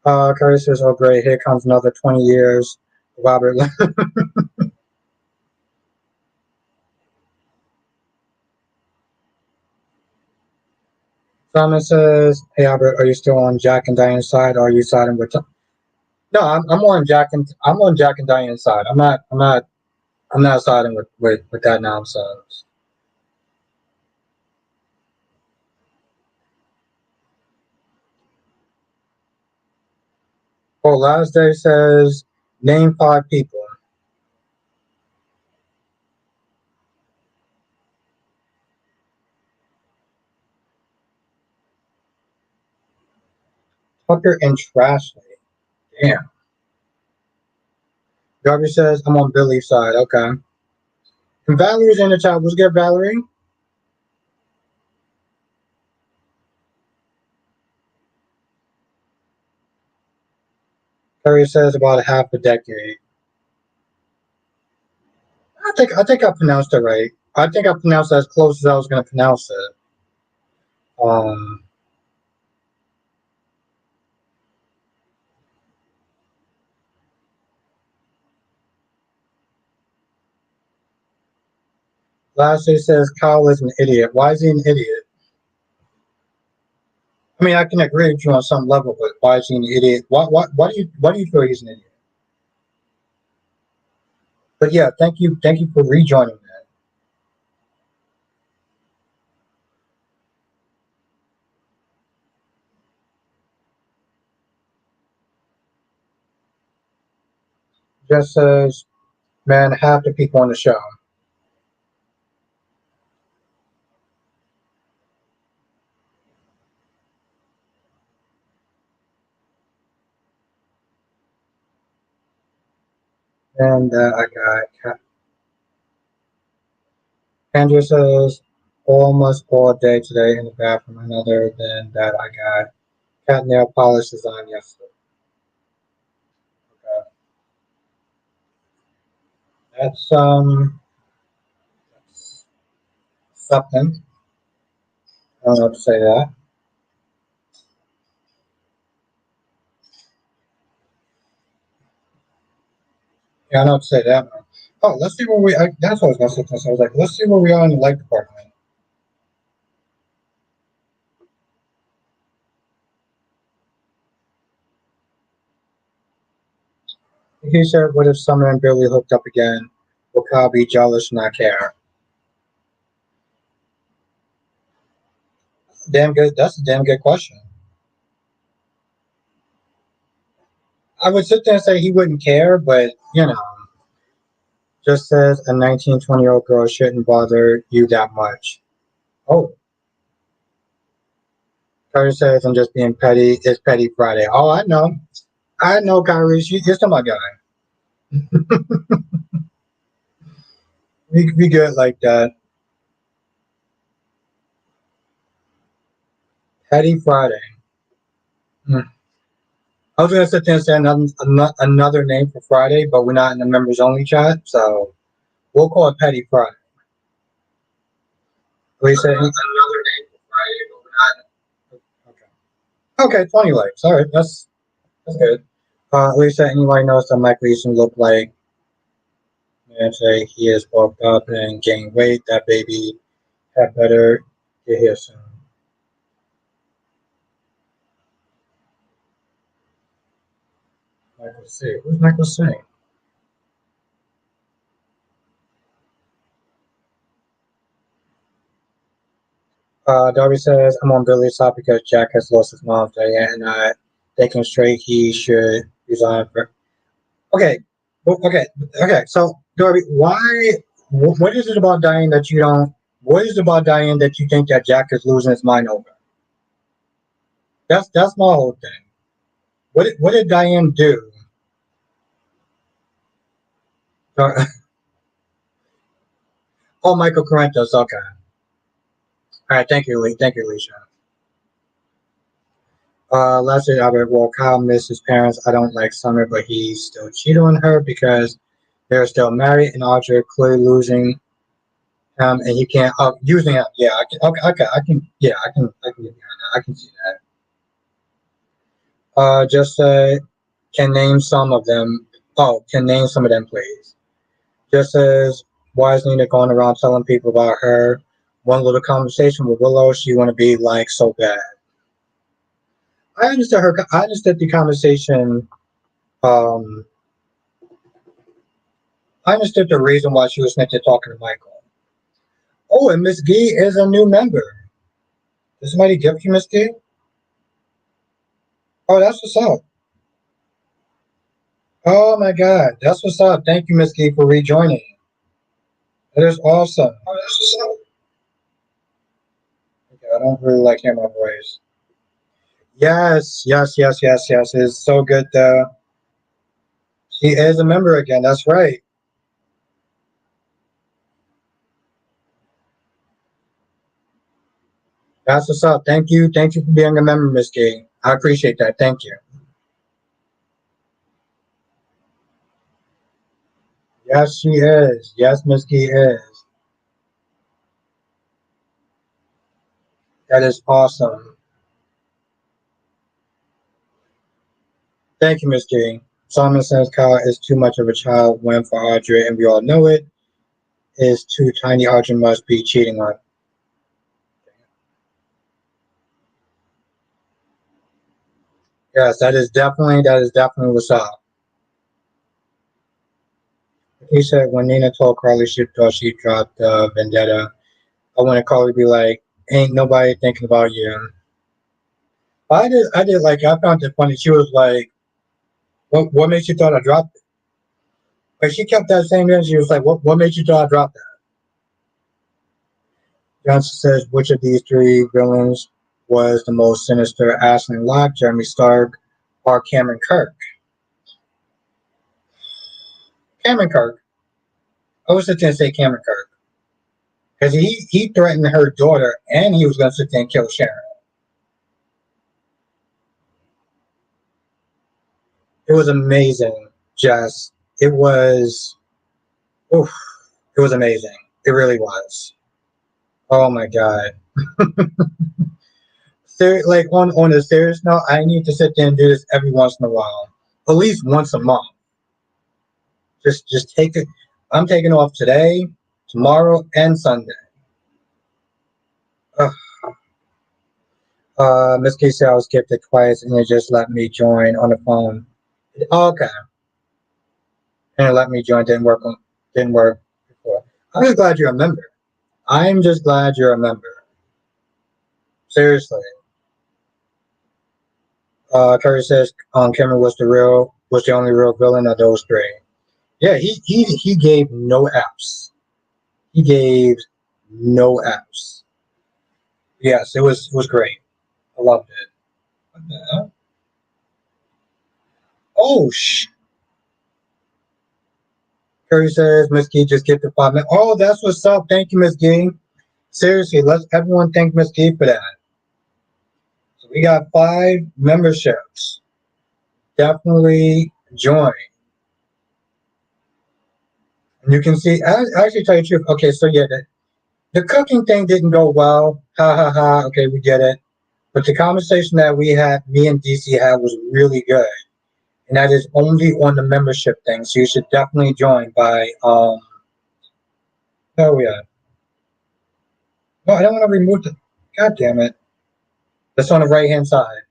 Curry says, "Oh, great! Here comes another 20 years." Robert Simon says, "Hey, Albert, are you still on Jack and Diane's side, or are you siding with?" No, I'm on Jack and Diane's side. I'm not siding with that nonsense. Well, last day says, "Name five people." Tucker and Trashley. Damn. Garbage says, "I'm on Billy's side." Okay. And Valerie's in the chat. What's good, Valerie? Curry says about a half a decade. I think I pronounced it right. I think I pronounced it as close as I was going to pronounce it. Um, Lastly says Kyle is an idiot. Why is he an idiot? I mean, I can agree with you on some level, but why is he an idiot? Why do you feel he's an idiot? But yeah, thank you for rejoining that. Just says, man, half the people on the show, and I got Andrew says, almost all day today in the bathroom. And other than that, I got cat nail polish design yesterday. Okay. That's something. I don't know what to say to that. Yeah, I don't know what to say to that, man. Oh, let's see where we. That's what I was gonna say. I was like, let's see where we are in the light department. He said, "What if Summer and Billy hooked up again? Will Kyle be jealous and not care?" Damn good. That's a damn good question. I would sit there and say he wouldn't care, but just says a 19, 20-year-old girl shouldn't bother you that much. Oh, Kyrie says I'm just being petty. It's Petty Friday. Oh, I know. I know, Kyrie. You're still my guy. We good like that. Petty Friday. Hmm. I was gonna sit there and say another name for Friday, but we're not in the members only chat, so we'll call it Petty Friday. We say another name for Friday, but we're not. Okay. Okay, 20 likes. All right, that's good. Lisa, anybody knows that Mike Leeson looked like? And say he is bulked up and gained weight. That baby had better get here soon. Michael C. Who's Michael C? Darby says, I'm on Billy's side because Jack has lost his mom. Diane and I thinking straight he should resign for. Okay. Okay. So, Darby, why? What is it about Diane that you don't? What is it about Diane that you think that Jack is losing his mind over? That's my whole thing. What did Diane do? Oh, Michael Corentos. Okay. All right. Thank you, Lee. Thank you, Alicia. Leslie Albert, well, Kyle missed his parents. I don't like Summer, but he still cheated on her because they're still married, and Audrey clearly losing him, and he can't using him. Yeah, I can, okay, I can. Yeah, I can get behind that. I can see that. Just can name some of them. Oh, can name some of them, please. Just as why is Nina going around telling people about her? One little conversation with Willow, she want to be like so bad. I understood her. I understood the conversation. Um, I understood the reason why she was meant to talking to Michael. Oh, and Miss Gee is a new member. Did somebody gift you Miss Gee? Oh, that's what's up. Oh my God, that's what's up. Thank you, Miss Gee, for rejoining. That is awesome. Oh, that's what's up. Okay, I don't really like hearing my voice. Yes, yes, yes, yes, yes. It's so good. She is a member again. That's right. That's what's up. Thank you. Thank you for being a member, Miss Gee. I appreciate that. Thank you. Yes, she is. Yes, Miss Gee is. That is awesome. Thank you, Miss King. Simon says Kyle is too much of a child when for Audrey, and we all know it. Is too tiny. Audrey must be cheating on. Yes, that is definitely what's up. He said when Nina told Carly she thought she dropped Vendetta, I wanted Carly to be like, "Ain't nobody thinking about you." I did like. I found it funny. She was like, "What makes you thought I dropped it?" But she kept that same energy. She was like, "What made you thought I dropped that?" Johnson says, which of these three villains was the most sinister? Ashley Locke, Jeremy Stark, or Cameron Kirk? Cameron Kirk. I was just going to say Cameron Kirk. Because he threatened her daughter and he was going to sit there and kill Sharon. It was amazing. Just, it was, oof, it was amazing. It really was. Oh my god. Like on a serious note, I need to sit there and do this every once in a while, at least once a month. Just take it. I'm taking off today, tomorrow, and Sunday. Ugh. Miss Casey, I was kept it twice, and it just let me join on the phone. Okay, and it let me join. Didn't work before. I'm just glad you're a member. I'm just glad you're a member. Seriously. Curry says Cameron was the only real villain of those three. Yeah, he gave no Fs. He gave no Fs. Yes, it was great. I loved it. What the hell? Oh Curry says Miss Gee just get the 5 minutes. Oh, that's what's up. Thank you, Miss Gee. Seriously, let's everyone thank Miss Gee for that. So we got 5 memberships. Definitely join. And you can see. I actually tell you the truth. Okay, so yeah, the cooking thing didn't go well. Ha ha ha. Okay, we get it. But the conversation that we had, me and DC had, was really good. And that is only on the membership thing. So you should definitely join by oh yeah. No, I don't want to remove the god damn it. That's on the right hand side.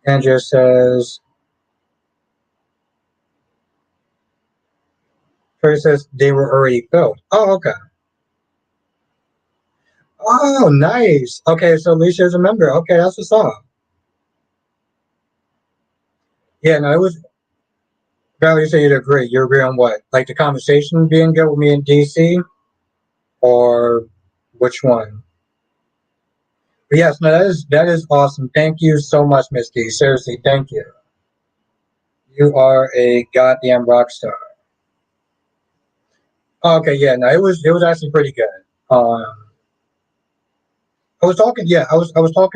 Andrea says first says they were already filled. Oh, okay. Oh, nice. Okay, so Alicia is a member. Okay, that's what's up. Yeah, no, it was Valerie said you'd agree. You agree on what? Like the conversation being good with me and DC? Or which one? But yes, no, that is awesome. Thank you so much, Misty. Seriously, thank you. You are a goddamn rock star. Okay, yeah, no, it was actually pretty good. Um, I was talking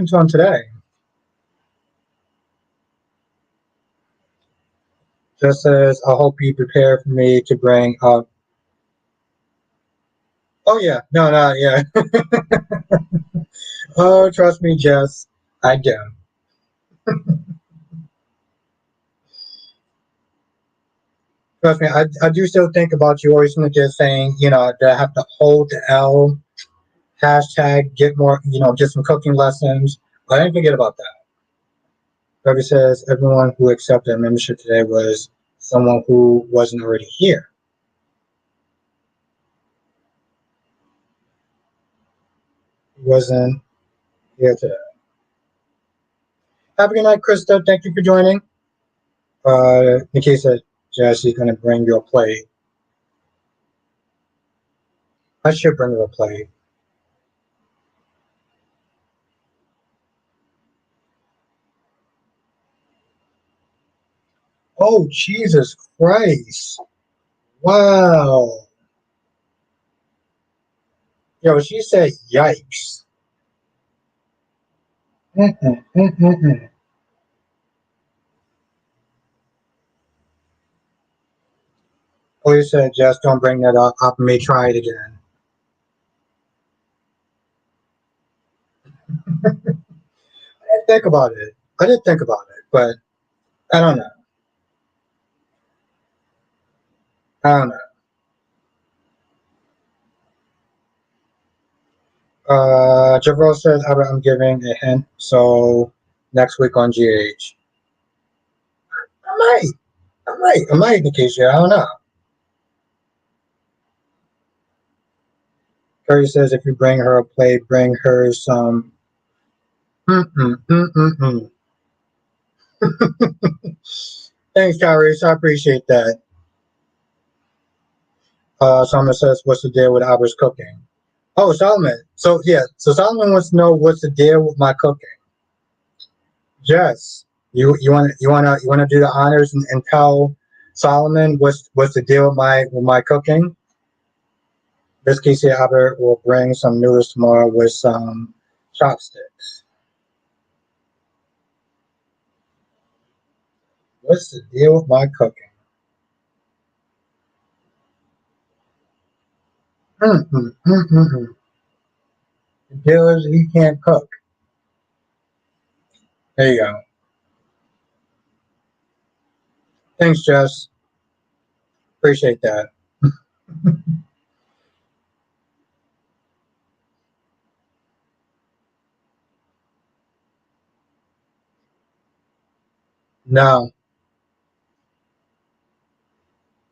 to him today. Just says, I hope you prepare for me to bring up. Oh yeah, no, no, yeah. Oh, trust me, Jess, I do. Trust me, I do still think about you always just saying, that I have to hold the L hashtag get more, get some cooking lessons. I didn't forget about that. Debbie says everyone who accepted a membership today was someone who wasn't already here. Wasn't here today. Have a good night, Krista. Thank you for joining. Nikki said Jesse's gonna bring you a plate. I should bring her a plate. Oh Jesus Christ! Wow. Yo, she said yikes. Mm-mm, mm-mm. Police said just don't bring that up. I may try it again. I didn't think about it. I did think about it, but I don't know. I don't know. Javro says I'm giving a hint. So next week on GH, I might, I might, Nikisha. I don't know. Curry says if you bring her a plate, bring her some. Mm-mm. Thanks, Kyrie. I appreciate that. Solomon says, "What's the deal with Albert's cooking?" Oh, Solomon. So yeah, so Solomon wants to know what's the deal with my cooking. Jess, you want to do the honors and tell Solomon what's the deal with my cooking? This Casey Albert will bring some noodles tomorrow with some chopsticks. What's the deal with my cooking? Mm. The deal is he can't cook. There you go. Thanks, Jess. Appreciate that. No,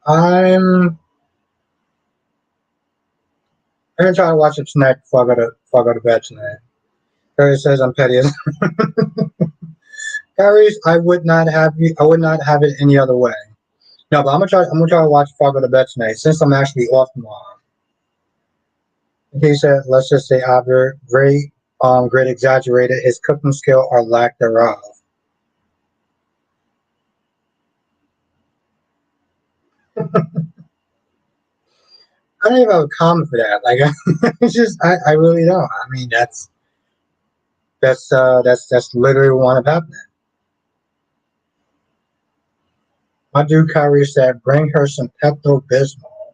I'm I'm gonna try to watch it tonight before I go to bed tonight. Carrie says I'm petty. Carrie, I would not have it any other way. No, but I'm gonna try to watch before I go to bed tonight since I'm actually off tomorrow. He said, let's just say either great exaggerated his cooking skill or lack thereof. I don't even have a comment for that. Like, it's just, I really don't. I mean, that's literally what wound up happening. My dude Kyrie said, bring her some Pepto Bismol.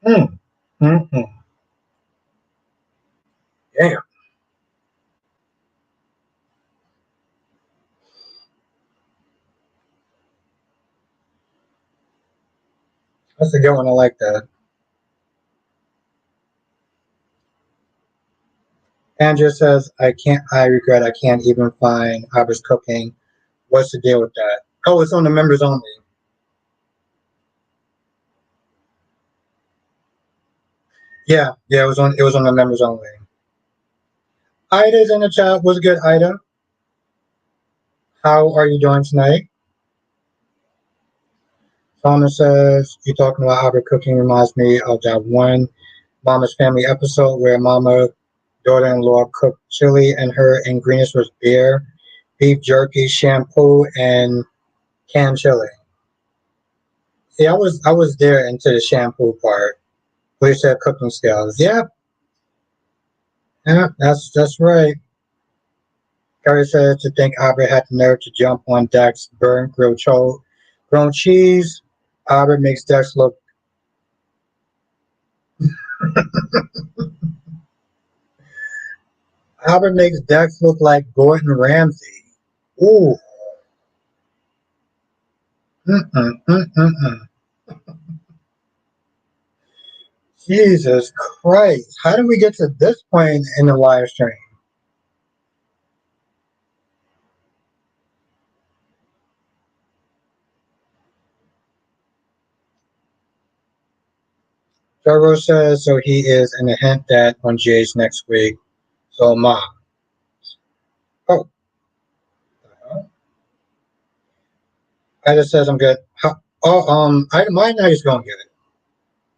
Mm, mm. Damn, that's a good one. I like that. Andrew says, I regret I can't even find Harvard's cooking. What's the deal with that? Oh, it's on the members only. Yeah, it was on the members only. Ida's in the chat. Was good, Ida. How are you doing tonight? Thomas says, you talking about Albert cooking reminds me of that one Mama's Family episode where Mama daughter-in-law cooked chili and her ingredients was beer, beef jerky, shampoo, and canned chili. See, I was there into the shampoo part. We said cooking skills. Yeah, that's right. Carrie said to think Albert had the nerve to jump on Dak's burnt grown cheese. Albert makes Dex look Albert makes Dex look like Gordon Ramsay. Ooh. Mm. Jesus Christ. How did we get to this point in the live stream? Trevor says so he is in a hint that on Jay's next week. So mom. Oh, I just says I'm good. My night is going good.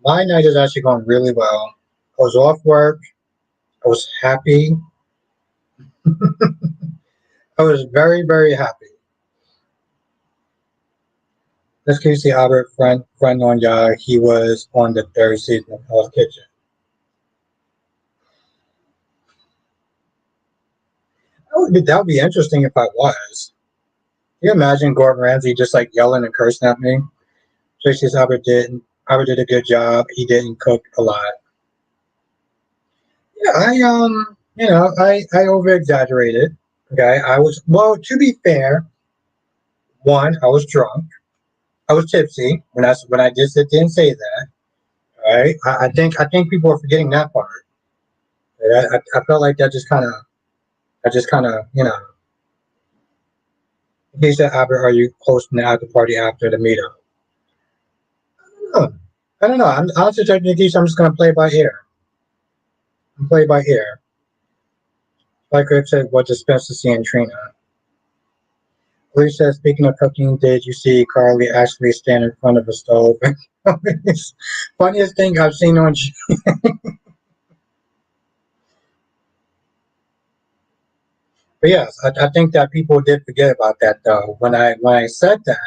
My night is actually going really well. I was off work. I was happy. I was very, very happy. This Casey Albert friend on y'all. He was on the third season of Hell's Kitchen. That would be interesting if I was. Can you imagine Gordon Ramsay just like yelling and cursing at me? Tracy's Albert did a good job. He didn't cook a lot. Yeah, I over exaggerated. Okay, I was well. To be fair, one, I was drunk. I was tipsy when I just didn't say that. All right, I think people are forgetting that part. I felt like I just kind of He said, Albert, are you hosting the after party after the meetup? Oh, I don't know. I'm honestly taking the keys. I'm just gonna play by ear. Play by ear. Like I said, what dispenses see and Trina. Lee says, speaking of cooking, did you see Carly actually stand in front of a stove? It's funniest thing I've seen on. But yes, I think that people did forget about that though. When I said that,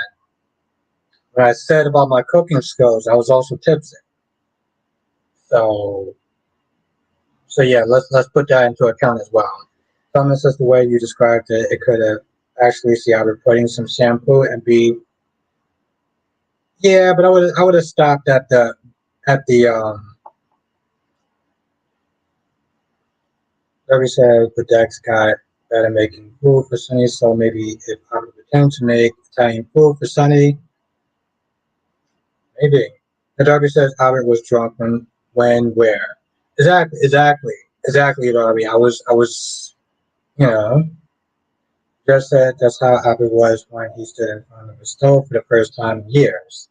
when I said about my cooking skills, I was also tipsy. So yeah, let's put that into account as well. Thomas says the way you described it, it could have actually see Albert putting some shampoo and be yeah, but I would have stopped at the Darby said the Dex got better making food for Sunny, so maybe if I were pretend to make Italian food for Sunny, maybe. And Darby says Albert was drunk when, where? Exactly, Darby. I was, you know, just said that's how Albert was when he stood in front of the stove for the first time in years.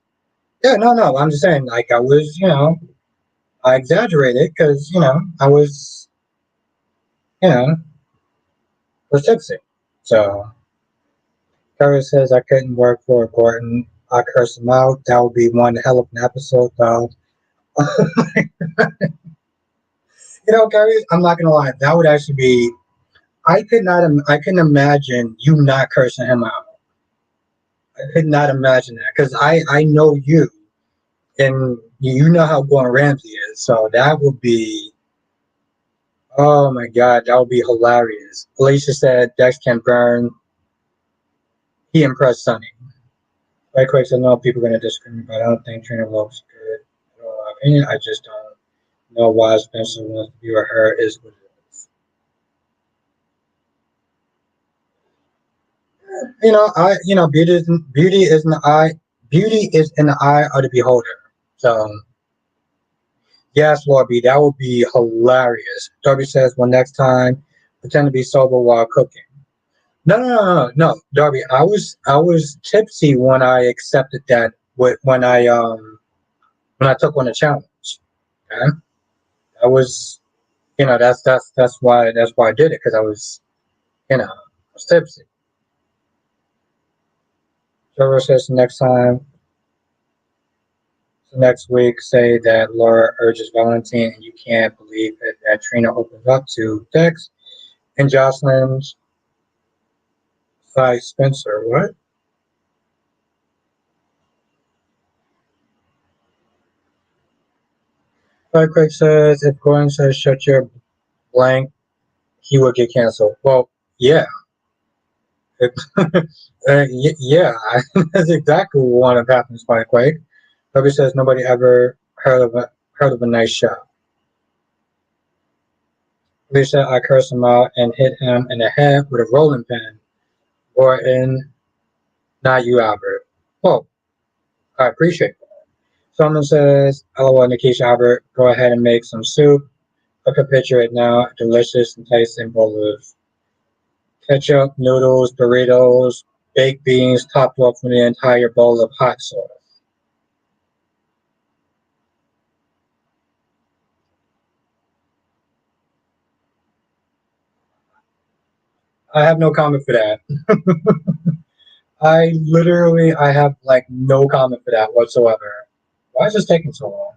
Yeah, no. I'm just saying, like, I was, I exaggerated because, I was, you know, was tipsy. So, Curry says I couldn't work for Gordon. I cursed him out. That would be one hell of an episode, though. Curry, I'm not gonna lie. That would actually be. I could not. I couldn't imagine you not cursing him out. I could not imagine that because I know you and you know how Gordon Ramsay is. So that would be. Oh my God, that would be hilarious. Alicia said Dex can burn. He impressed Sonny. Right, quick. So no people are gonna disagree, but I don't think Trina looks good. In my opinion, I just don't know why Spencer wants to be with her is what it is. Beauty is in the eye of the beholder. So yes, Lord B, that would be hilarious. Darby says, well, next time, pretend to be sober while cooking. No, Darby. I was tipsy when I accepted that. When I took on the challenge. Okay, I was that's why I did it because I was I was tipsy. Trevor says next week say that Laura urges Valentine and you can't believe it that Trina opens up to Dex and Jocelyn's side Spencer. What? Craig says if Gordon says shut your blank, he will get canceled. Well, yeah. Yeah, that's exactly what would happen, Spike Quake. Toby says nobody ever heard of a nice shot. Lisa, I cursed him out and hit him in the head with a rolling pin. Or in, not you, Albert. Well, I appreciate that. Someone says, LOL, Nikisha Albert, go ahead and make some soup. I can picture it now. Delicious and tasting bowl of ketchup, noodles, burritos, baked beans, topped off with an entire bowl of hot sauce. I have no comment for that. I have like no comment for that whatsoever. Why is this taking so long?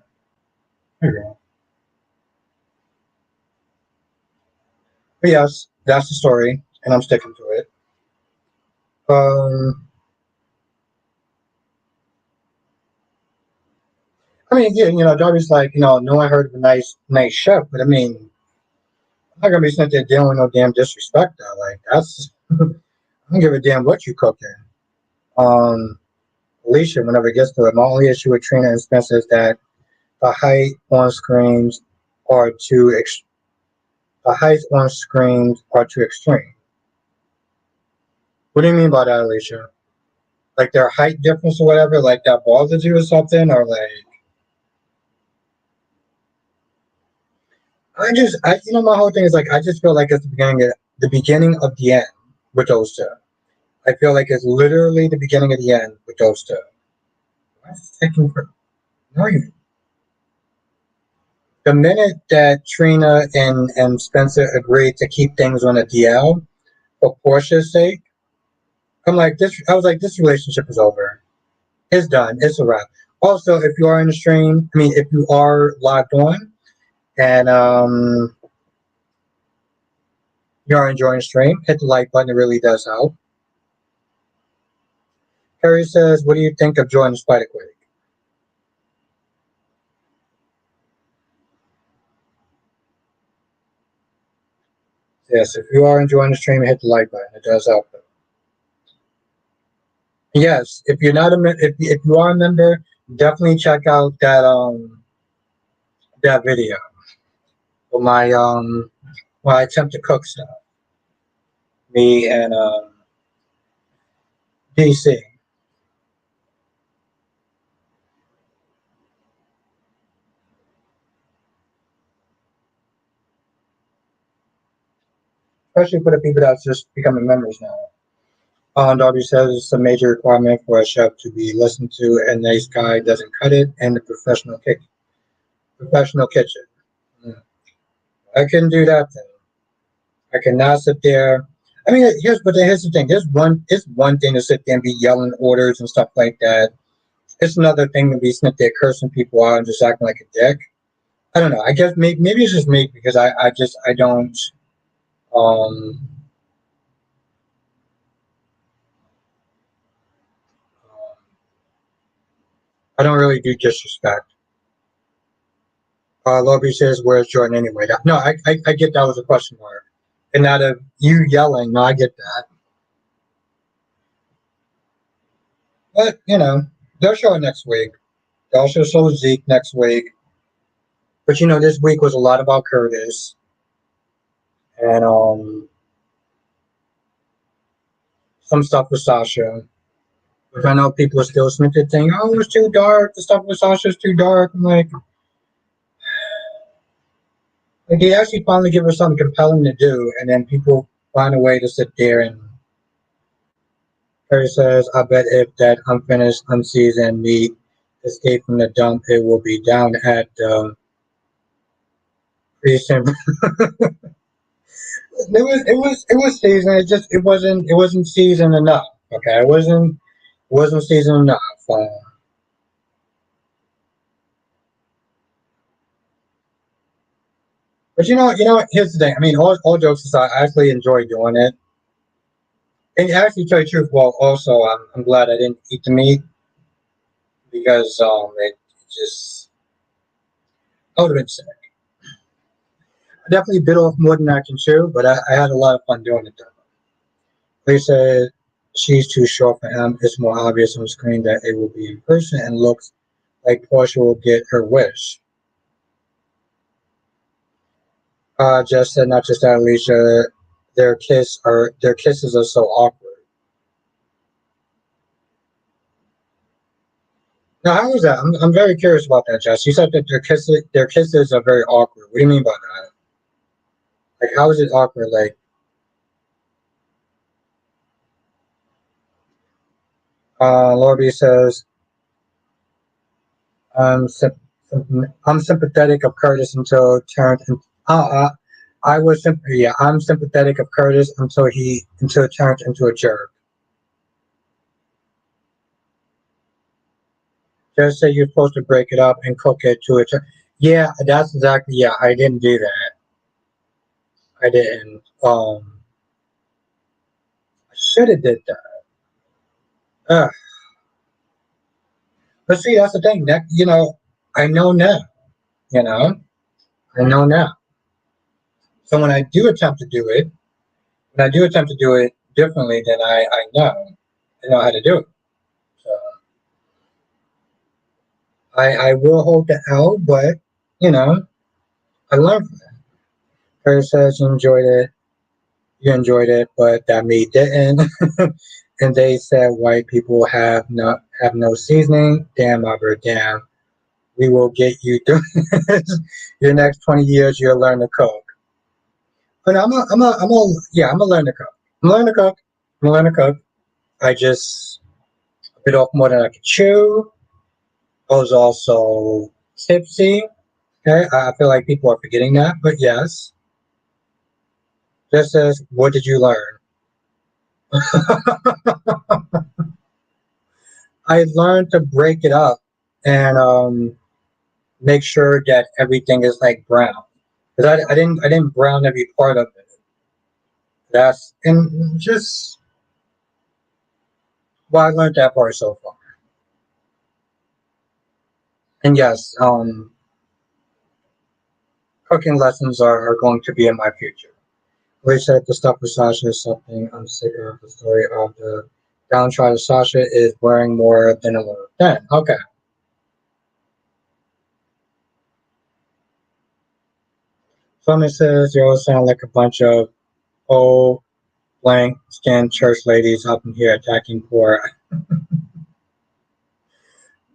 There you go. But yes, that's the story, and I'm sticking to it. Um, I mean, yeah, Darby's like, no one heard of a nice chef, but I mean, I'm not gonna be sitting there dealing with no damn disrespect. Though. Like that's, I don't give a damn what you cooking. Um, Alicia, whenever it gets to it, my only issue with Trina and Spencer is that the height on screens are the height on screens are too extreme. What do you mean by that, Alicia? Like their height difference or whatever, like that bothers you or something, or like my whole thing is like I just feel like it's the beginning of the end with those two. I feel like it's literally the beginning of the end with those two. Why is it taking for no you? The minute that Trina and Spencer agreed to keep things on a DL for Portia's sake, I'm like this. I was like, this relationship is over. It's done. It's a wrap. Also, if you are in the stream, I mean, if you are logged on and you are enjoying the stream, hit the like button. It really does help. Harry says, "What do you think of joining Spider Quake?" Yes, if you are enjoying the stream, hit the like button. It does help. Yes, if you're not if you are a member, definitely check out that video. My I attempt to cook stuff. Me and DC, especially for the people that's just becoming members now. Darby says it's a major requirement for a chef to be listened to, and nice guy doesn't cut it in the professional kitchen. Mm. I can do that thing. I cannot sit there. I mean, here's the thing. It's one thing to sit there and be yelling orders and stuff like that. It's another thing to be sitting there cursing people out and just acting like a dick. I don't know. I guess maybe it's just me because I don't um I don't really do disrespect. Lobby says, "Where's Jordan anyway?" No, I get that was a question mark, and out of you yelling, no, I get that. But they'll show it next week. They'll also show Zeke next week. But this week was a lot about Curtis and some stuff with Sasha. Which I know people are still snipping saying, "Oh, it was too dark. The stuff with Sasha's too dark." I'm like they actually finally give her something compelling to do, and then people find a way to sit there and. Curtis says, "I bet if that unfinished, unseasoned meat escape from the dump, it will be down at the precinct." It was seasoned. It wasn't seasoned enough. Okay, it wasn't seasoned enough. But here's the thing. I mean, all jokes aside, I actually enjoy doing it. And actually, to tell you the truth, well, also I'm glad I didn't eat the meat because it just I would have been sick. I definitely bit off more than I can chew, but I had a lot of fun doing it though. They said she's too short for him. It's more obvious on screen that it will be in person and looks like Portia will get her wish. Just said not just that, Alicia. Their kisses are so awkward. Now, how was that? I'm very curious about that, Jess. You said that their kisses are very awkward. What do you mean by that? Like, how is it awkward? Like, Lorby says, I'm I'm sympathetic of Curtis until turned. I was yeah. I'm sympathetic of Curtis until it turned into a jerk. Just say you're supposed to break it up and cook it to a turn. Yeah, that's exactly. Yeah, I didn't do that. I didn't. I should have did that. Uh, but see, that's the thing. That I know now. You know, I know now. So when I do attempt to do it, when I do attempt to do it differently, then I know how to do it. So I will hold the L, but you know, I learned from that. Curtis says you enjoyed it, but that me didn't. And they said white people have no seasoning. Damn, Albert, damn. We will get you through this. Your next 20 years, you'll learn to cook. But yeah, I'm gonna learn to cook. I'm gonna learn to cook. I'm gonna learn to cook. I just bit off more than I could chew. I was also tipsy. Okay, I feel like people are forgetting that, but yes. Just as, what did you learn? I learned to break it up and make sure that everything is like brown. Because I didn't brown every part of it. That's and just well, I learned that part so far. And yes, cooking lessons are going to be in my future. Ray said the stuff with Sasha is something I'm sick of. The story of the downtrodden Sasha is wearing more than a little thin. Okay. Someone says you all sound like a bunch of old blank skinned church ladies up in here attacking poor.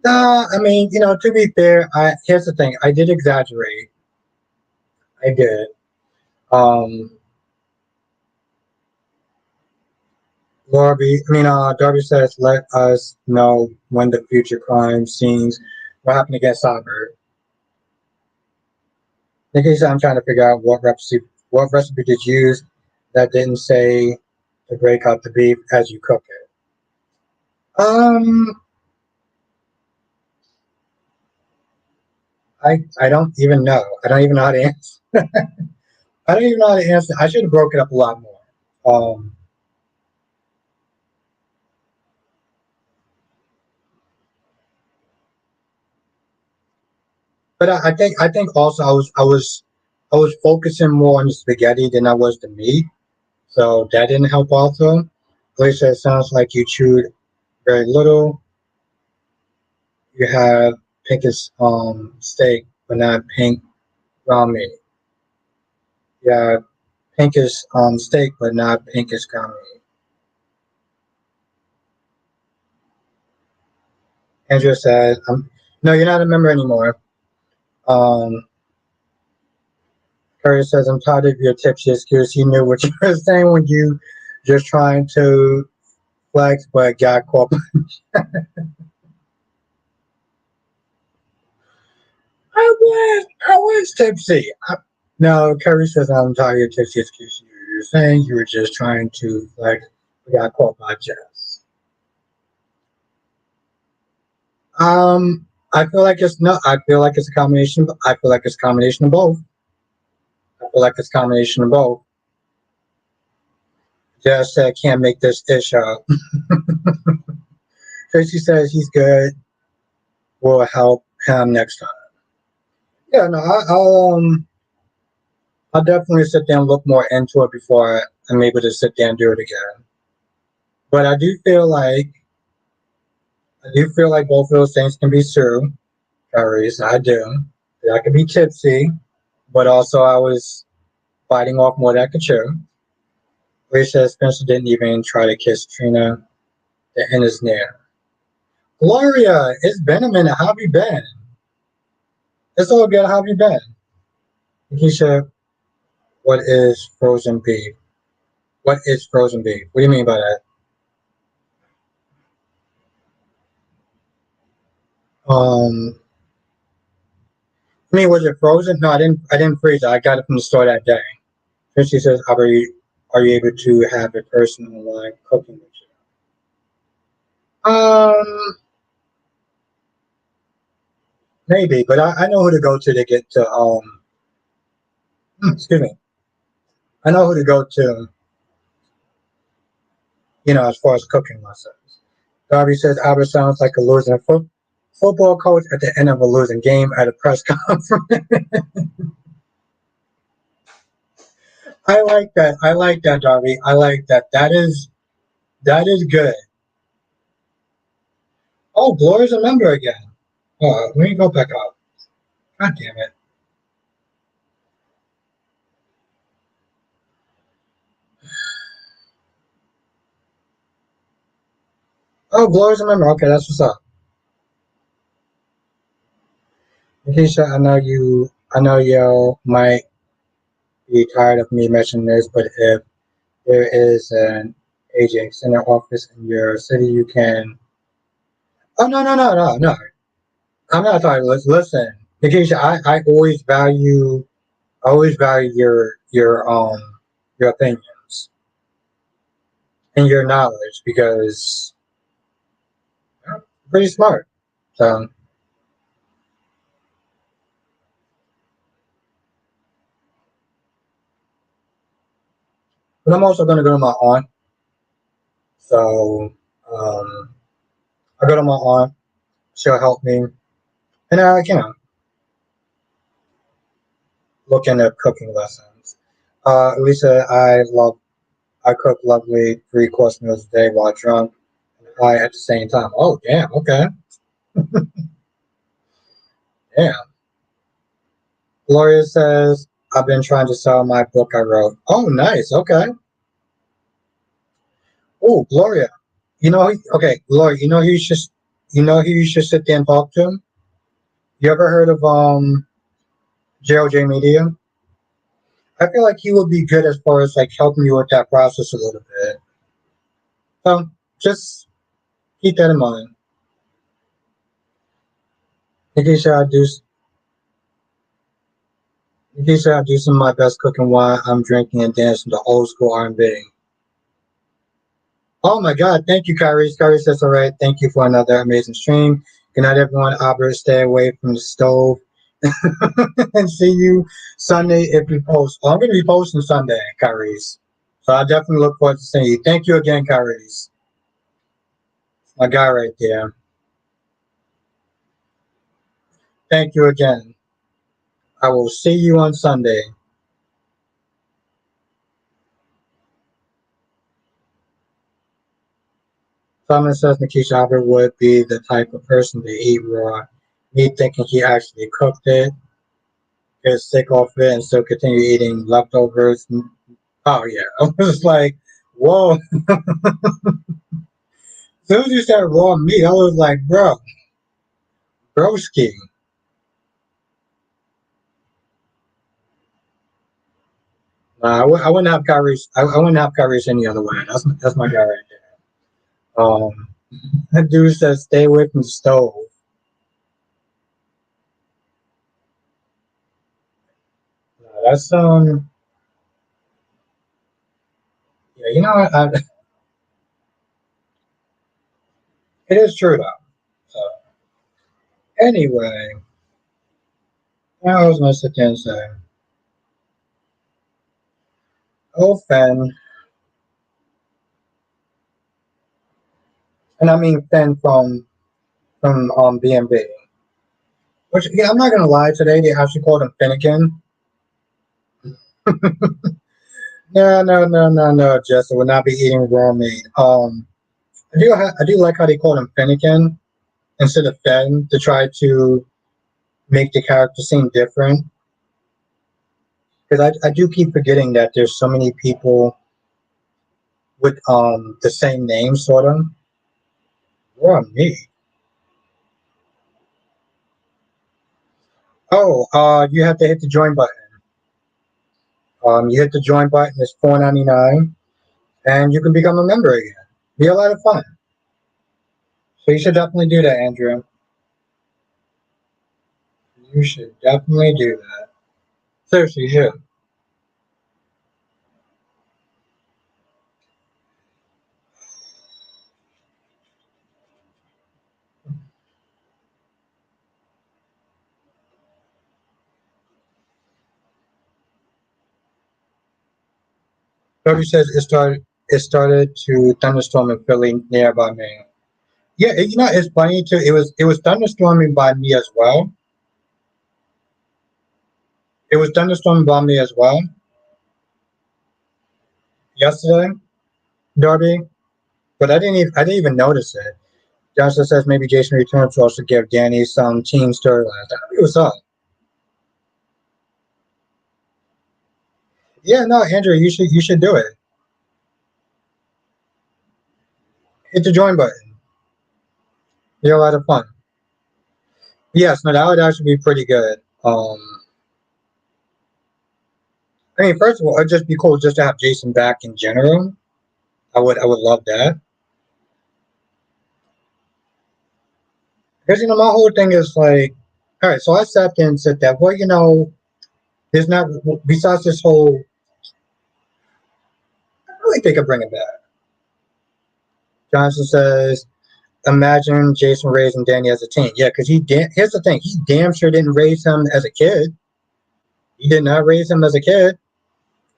I mean, to be fair, here's the thing. I did exaggerate. I did. Um, Darby says, let us know when the future crime scenes will happen against soccer. Nikki said, I'm trying to figure out what recipe did you use that didn't say to break up the beef as you cook it. Um, I don't even know. I don't even know how to answer. I don't even know how to answer. I should have broken it up a lot more. Um, but I think also I was focusing more on the spaghetti than I was the meat, so that didn't help also. Alicia, it sounds like you chewed very little. You have pinkish steak, but not pink ground meat. You have pinkish steak, but not pinkish ground meat. Andrea said, "No, you're not a member anymore." Um, Curry says, "I'm tired of your tipsy excuse. You knew what you were saying when you just trying to flex, but got caught." I was tipsy. No, Curry says, "I'm tired of your tipsy excuse. You're saying you were just trying to flex, but got caught by Jess." I feel like it's no. I feel like it's a combination. I feel like it's a combination of both. I feel like it's a combination of both. Jess said, "Can't make this dish up." Tracy says he's good. We'll help him next time. Yeah, no, I'll definitely sit there and look more into it before I'm able to sit there and do it again. But I do feel like both of those things can be true. Curries, I do. I could be tipsy, but also I was biting off more than I could chew. Ray says Spencer didn't even try to kiss Trina. The end is near. Gloria, it's been a minute. How have you been? It's all good. How have you been? Keisha, what is frozen beef? What is frozen beef? What do you mean by that? Um, was it frozen? No, I didn't. I didn't freeze it. I got it from the store that day. Christy says, "Are you able to have a person online cooking with you?" Maybe, but I know who to go to get to. Excuse me. I know who to go to. As far as cooking lessons. Darby says Albert sounds like a losing football coach at the end of a losing game at a press conference. I like that. I like that, Darby. I like that. That is good. Oh, Gloria's a member again. Oh, let me go back up. God damn it. Oh, Gloria's a member. Okay, that's what's up. Keisha, I know you might be tired of me mentioning this, but if there is an AJ Center office in your city, you can. Oh no no no no no! I'm not talking. Listen, Keisha, I always value your opinions and your knowledge because you're pretty smart. So, but I'm also going to go to my aunt. So, um, I go to my aunt. She'll help me, and look into cooking lessons. Lisa, I cook lovely 3-course meals a day while drunk and high at the same time. Oh, damn. Okay. Damn. Gloria says, I've been trying to sell my book I wrote. Oh, nice. Okay. Oh, Gloria. Okay, Gloria. Who you should sit there and talk to. You ever heard of JLJ Media? I feel like he would be good as far as like helping you with that process a little bit. So just keep that in mind. In case I do, in case I do some of my best cooking while I'm drinking and dancing to old school R&B. Oh my God! Thank you, Kyrie. Kyrie says all right. Thank you for another amazing stream. Good night, everyone. Albert, stay away from the stove, and see you Sunday if we post. Well, I'm going to be posting Sunday, Kyrie's. So I definitely look forward to seeing you. Thank you again, Kyrie's. My guy right there. Thank you again. I will see you on Sunday. Simon says Nikisha Albert would be the type of person to eat raw. Me thinking he actually cooked it, get sick off it, and still continue eating leftovers. Oh yeah, I was like, whoa. As soon as you said raw meat, I was like, bro, broski. I wouldn't have Kyrie's. I wouldn't have Kyrie's any other way. That's my guy right there. That dude says stay away from the stove. That's yeah, you know what? It is true though. So anyway, I was gonna sit there and say, oh Fen, and I mean Fen from BNB. Which yeah, I'm not gonna lie. Today they actually called him Finnegan. No, Jess. I would not be eating raw meat. I do like how they called him Finnegan instead of Fen to try to make the character seem different. Because I do keep forgetting that there's so many people with the same name, sort of. Raw meat. Oh, you have to hit the join button. You hit the join button. It's $4.99, and you can become a member again. Be a lot of fun. So you should definitely do that, Andrew. You should definitely do that. Seriously, you should. Cody says it started to thunderstorm in Philly nearby me. Yeah, it's funny too. It was thunderstorming by me as well. It was thunderstorming by me as well yesterday, Darby. But I didn't even notice it. Johnson says maybe Jason returns to also give Danny some team storylines. It was up. Yeah, no, Andrew, you should do it. Hit the join button. You're a lot of fun. Yes, no, that would actually be pretty good. I mean, first of all, it'd just be cool just to have Jason back in general. I would love that. Because my whole thing is like, all right, so I sat there and said that, well, there's not besides this whole. I really think I bring it back. Johnson says, imagine Jason raising Danny as a teen. Yeah, because here's the thing, he damn sure didn't raise him as a kid. He did not raise him as a kid.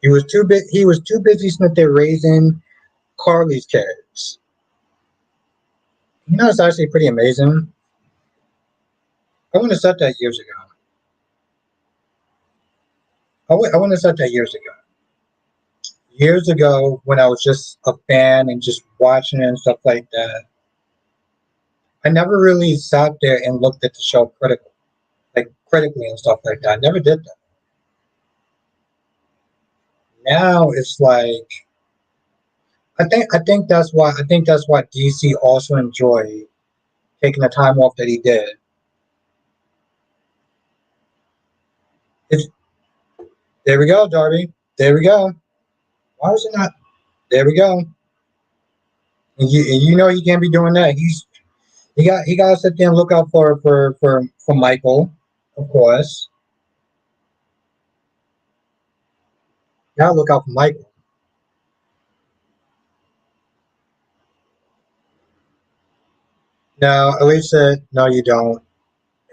He was too busy spent there raising Carly's kids. It's actually pretty amazing. I wouldn't have said that years ago. I wouldn't have said that years ago. Years ago, when I was just a fan and just watching it and stuff like that, I never really sat there and looked at the show critically and stuff like that. I never did that. Now it's like I think that's why DC also enjoyed taking the time off that he did. It's, there we go, Darby. There we go. Why is it not? There we go. And you know he can't be doing that. He got to sit there and look out for Michael, of course. Got to look out for Michael. No, Alicia, no, you don't,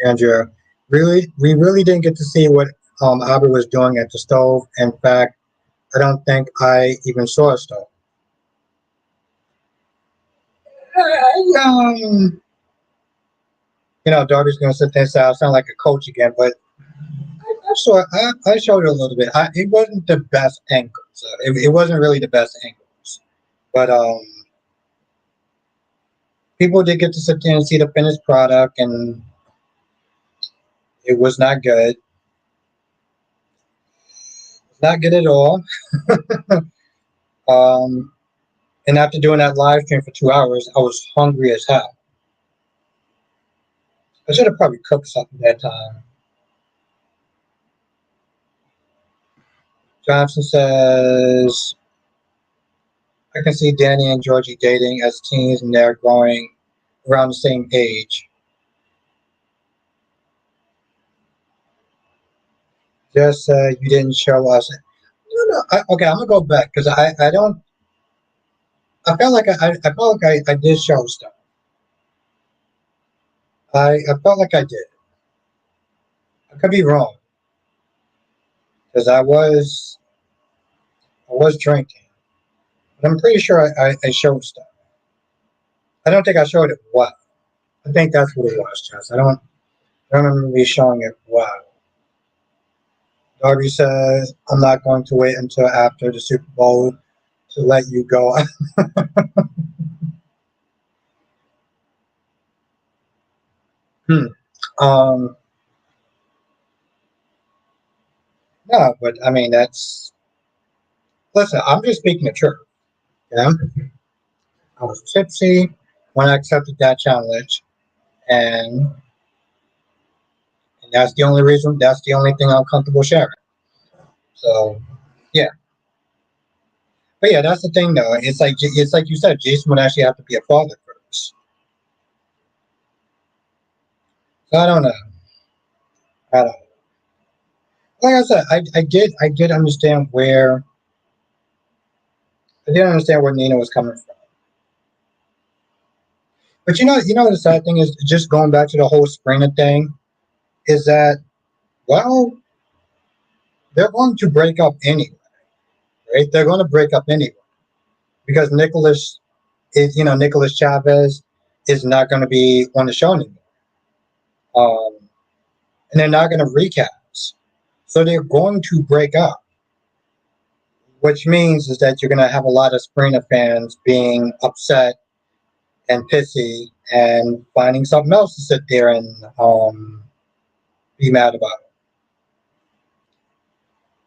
Andrea. Really, we really didn't get to see what Albert was doing at the stove. In fact, I don't think I even saw a stove. Darby's going to sit there and say I sound like a coach again, but I showed it a little bit. It wasn't the best angles. It wasn't really the best angles, but people did get to sit there and see the finished product, and it was not good. Not good at all. Um, and after doing that live stream for 2 hours, I was hungry as hell. I should have probably cooked something that time. Johnson says, I can see Danny and Georgie dating as teens and they're growing around the same age. Just you didn't show us. No, no. Okay, I'm gonna go back because I don't. I felt like I did show stuff. I felt like I did. I could be wrong because I was drinking, but I'm pretty sure I showed stuff. I don't think I showed it well. I think that's what it was, Jess. I don't remember me showing it well. Darby says I'm not going to wait until after the Super Bowl to let you go. Hmm. Um, no, but I mean that's listen. I'm just speaking the truth. Yeah, I was tipsy when I accepted that challenge, and that's the only reason. That's the only thing I'm comfortable sharing. So yeah, but yeah, that's the thing though. It's like you said, Jason would actually have to be a father first. So I don't know. I don't. Like I said, I did understand where Nina was coming from. But the sad thing is, just going back to the whole Springer thing, is that well, they're going to break up anyway, right? They're going to break up anyway because Nicholas Chavez is not going to be on the show anymore, and they're not going to recast, so they're going to break up, which means is that you're going to have a lot of Springer fans being upset and pissy and finding something else to sit there and be mad about.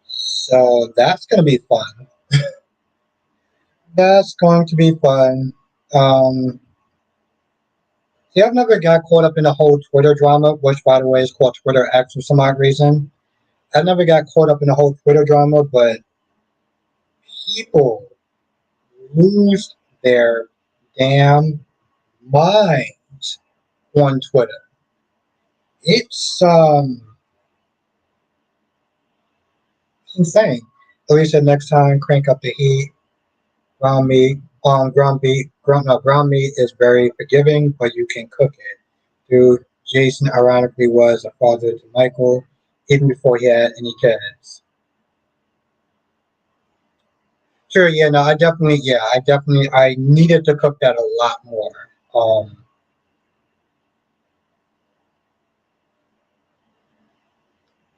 So that's going to be fun. That's going to be fun. Um, See, I've never got caught up in the whole Twitter drama, which, by the way, is called Twitter X for some odd reason. I never got caught up in the whole Twitter drama, but people lose their damn minds on Twitter. It's insane. Alicia, next time, crank up the heat. Ground meat is very forgiving, but you can cook it. Dude, Jason ironically was a father to Michael even before he had any kids. Sure, yeah, no, I needed to cook that a lot more.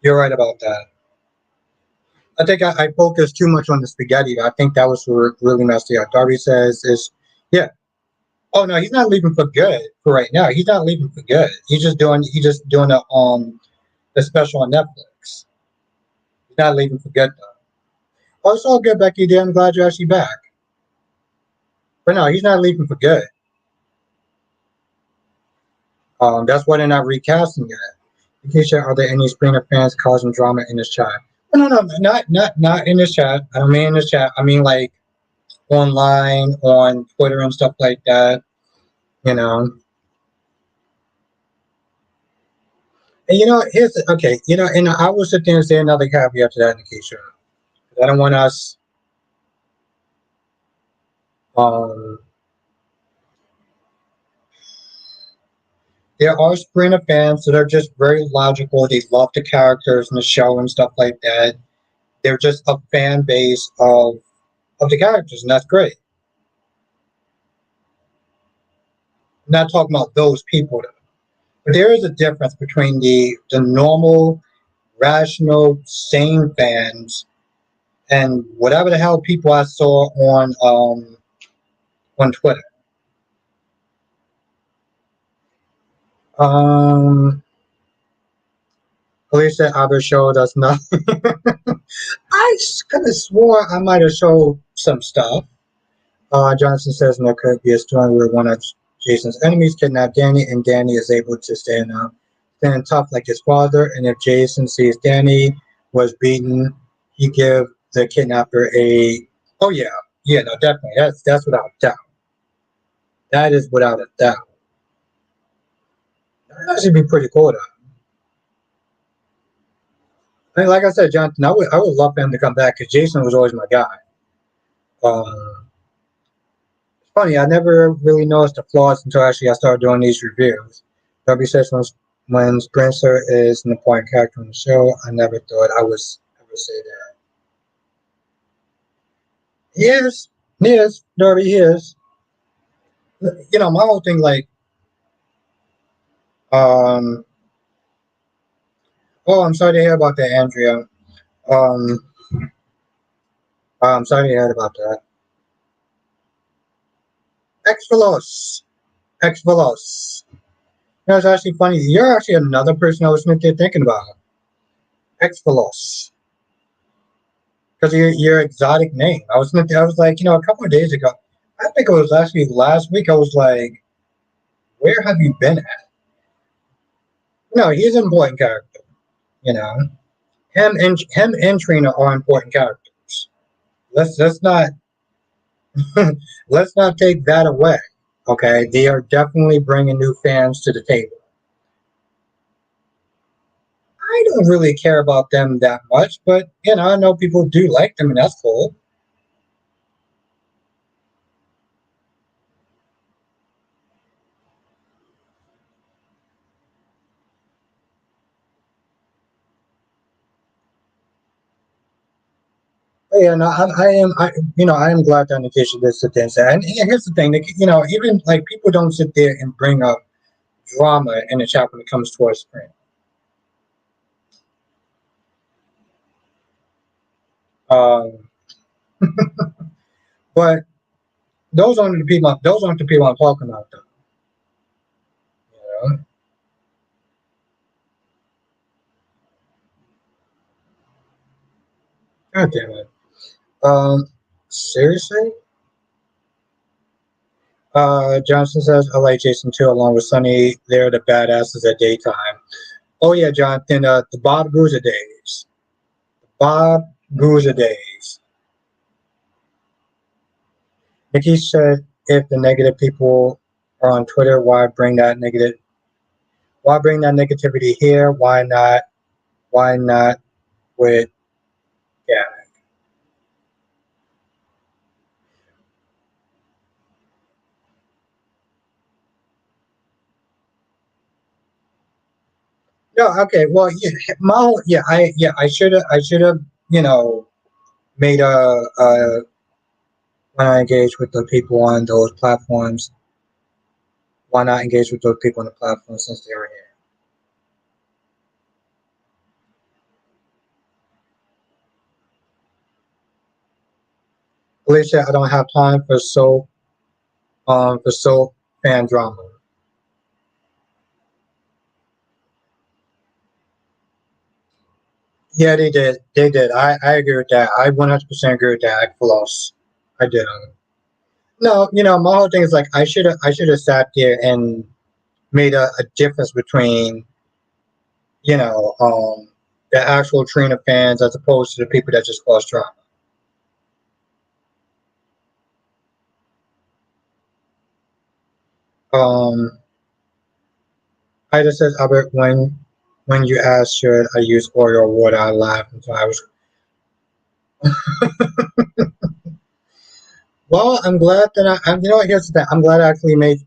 You're right about that. I think I focused too much on the spaghetti. I think that was what really messed it up. Darby says is, yeah. Oh no, he's not leaving for good for right now. He's not leaving for good. He's just doing the special on Netflix. He's not leaving for good though. Oh, it's all good, Becky. Dear, I'm glad you're actually back. But no, he's not leaving for good. That's why they're not recasting it. Keisha, are there any Springer fans causing drama in this chat? No, no, no, not in this chat. I don't mean in this chat. I mean like online, on Twitter and stuff like that. You know. And here's okay. And I will sit there and say another caveat to that, Keisha. I don't want us. Um, there are Springer fans that are just very logical. They love the characters in the show and stuff like that. They're just a fan base of the characters, and that's great. I'm not talking about those people, though. But there is a difference between the normal, rational, sane fans and whatever the hell people I saw on Twitter. Um, Police said Albert showed us nothing. I could have swore I might have showed some stuff. Johnson says there could be a story where one of Jason's enemies kidnapped Danny, and Danny is able to stand tough like his father. And if Jason sees Danny was beaten, he give the kidnapper a. Oh yeah, yeah, no, definitely. That's without a doubt. That is without a doubt. That should be pretty cool though. I mean, like I said, Jonathan, I would love for him to come back because Jason was always my guy. Um, it's funny, I never really noticed the flaws until actually I started doing these reviews. W says when Spencer is an important character in the show, I never thought I would ever say that. He is, Darby, he is. My whole thing, like, um, oh, I'm sorry to hear about that, Andrea. Um, I'm sorry to hear about that. Exvelos, Exvelos. It's actually funny. You're actually another person I was thinking about. Exvelos. Because your exotic name. I was like, a couple of days ago, I think it was actually last week, I was like, where have you been at? No, he's an important character, you know. Him and Trina are important characters. Let's not let's not take that away. Okay, they are definitely bringing new fans to the table. I don't really care about them that much, but I know people do like them, and that's cool. But yeah, no, I am glad that Nikisha did sit there and say. And here's the thing, even like people don't sit there and bring up drama in the chat when it comes to our screen. Um, but those aren't the people I'm talking about, though. You know? God damn it. Um, seriously? Johnson says, I like Jason too, along with Sonny. They're the badasses at daytime. Oh, yeah, Jonathan, the Bob Guza days. Bob Guza days. Nikki said, if the negative people are on Twitter, why bring that negativity here? Why not with, yeah. No, okay, well, yeah, I should have, made when I engage with the people on those platforms, why not engage with those people on the platform since they're here? Alicia, I don't have time for so fan drama. Yeah, they did. They did. I agree with that. I 100% agree with that. I floss. I did. No, my whole thing is like I should have sat there and made a difference between you know um the actual Trina fans as opposed to the people that just cause drama. Um, Ida says, Albert, when you asked should I use oil or water, I laughed until I was. Well, I'm glad that you know what? Here's the thing. I'm glad I actually made.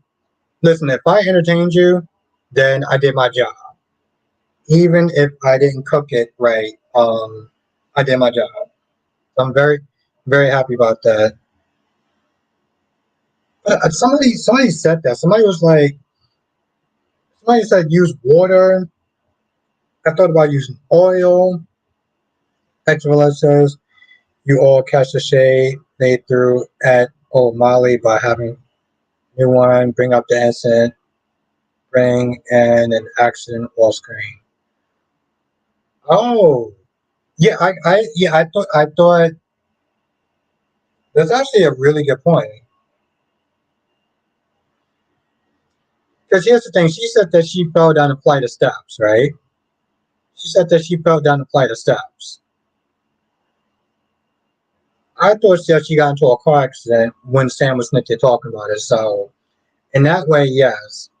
Listen, if I entertained you, then I did my job. Even if I didn't cook it right, I did my job. So I'm very, very happy about that. But somebody said that. Somebody said use water. I thought about using oil. Extra says you all catch the shade they threw at old Molly by having new one bring up the incident, bring and an accident off screen. Oh, yeah, I thought that's actually a really good point. Because here's the thing, she said that she fell down a flight of steps, right? She said that she fell down a flight of steps. I thought that she got into a car accident when Sam was Nick talking about it. So in that way, yes.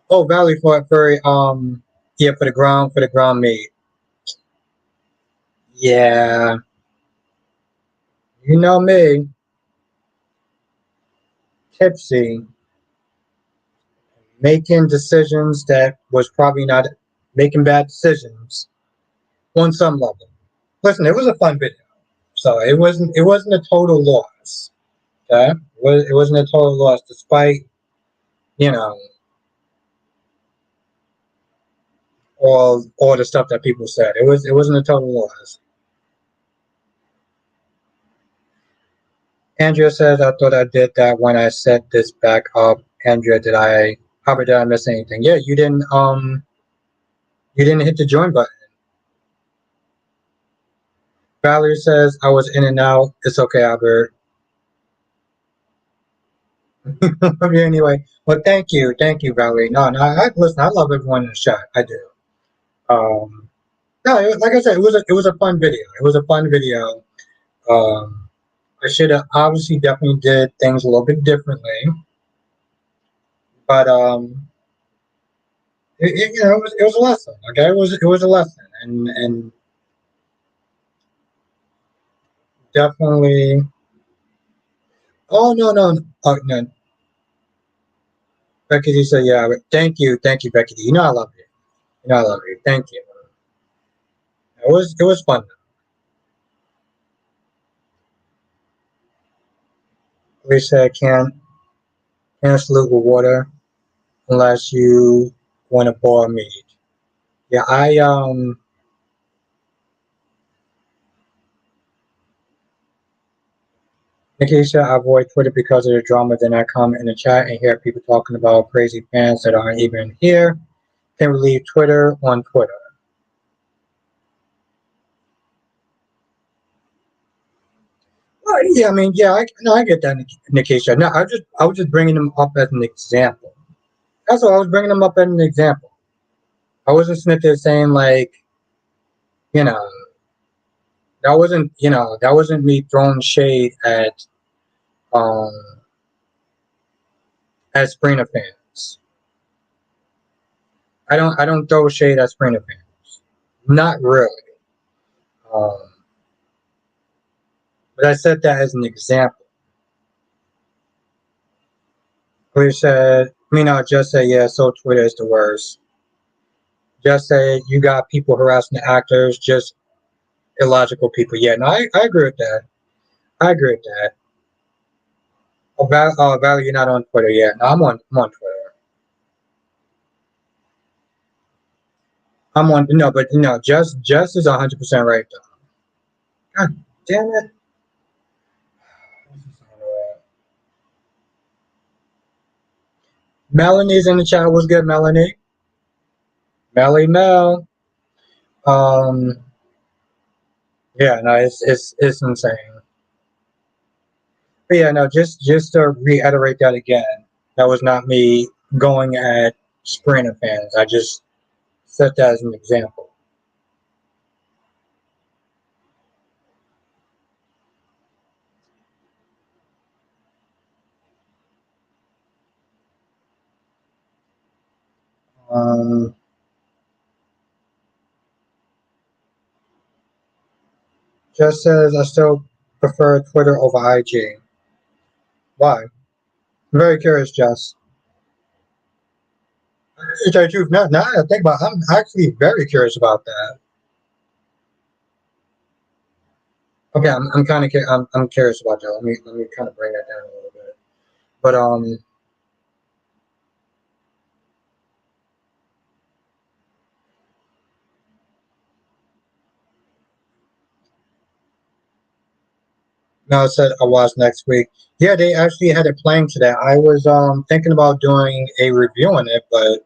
Oh, Valley yeah, for the ground meat. Yeah, you know me, tipsy, making decisions that was probably not making bad decisions on some level. Listen, it was a fun video, so it wasn't a total loss. Okay, it wasn't a total loss, despite you know all the stuff that people said. It wasn't a total loss. Andrea says, I thought I did that when I set this back up. Andrea, Albert, did I miss anything? Yeah, you didn't hit the join button. Valerie says, I was in and out. It's okay, Albert. Anyway, well, thank you, Valerie. No, no, listen, I love everyone in the chat. I do. Um, no, like I said, it was a fun video. It was a fun video. Um, I should have obviously definitely did things a little bit differently, but it was a lesson. Okay, it was a lesson, and definitely. Oh no no oh, no. Becky D said yeah. Thank you, Becky D. You know I love you. You know I love you. Thank you. It was fun. We said can't salute with water unless you want to pour meat. Yeah, Nikisha, I avoid Twitter because of the drama. Then I come in the chat and hear people talking about crazy fans that aren't even here. Can we leave Twitter on Twitter? Well, yeah, I mean, yeah, no, I get that, Nikisha. No, I was just bringing them up as an example. That's all. I was bringing them up as an example. I wasn't sitting there saying like, you know, that wasn't me throwing shade um at Springer fans. I don't throw shade at Springer fans. Not really. Um, but I said that as an example. We said, just say yeah. So Twitter is the worst. Just say you got people harassing the actors. Just illogical people. Yeah, no, I agree with that. I agree with that. Val, you're not on Twitter yet. No, I'm on Twitter. I'm on no, but just is 100% right though. God damn it. Melanie's in the chat. What's good, Melanie? Melly Mel. Um, yeah, no, it's insane. But yeah, no, just to reiterate that again, that was not me going at Sprinter fans. I just set that as an example. Um, just says I still prefer Twitter over IG. Why? I'm very curious, Jess. To tell you the truth, now that I think about it, I'm actually very curious about that. Okay, I'm kind of I'm curious about that. Let me kind of bring that down a little bit. But no, it said I watch next week. Yeah, they actually had it playing today. I was thinking about doing a review on it, but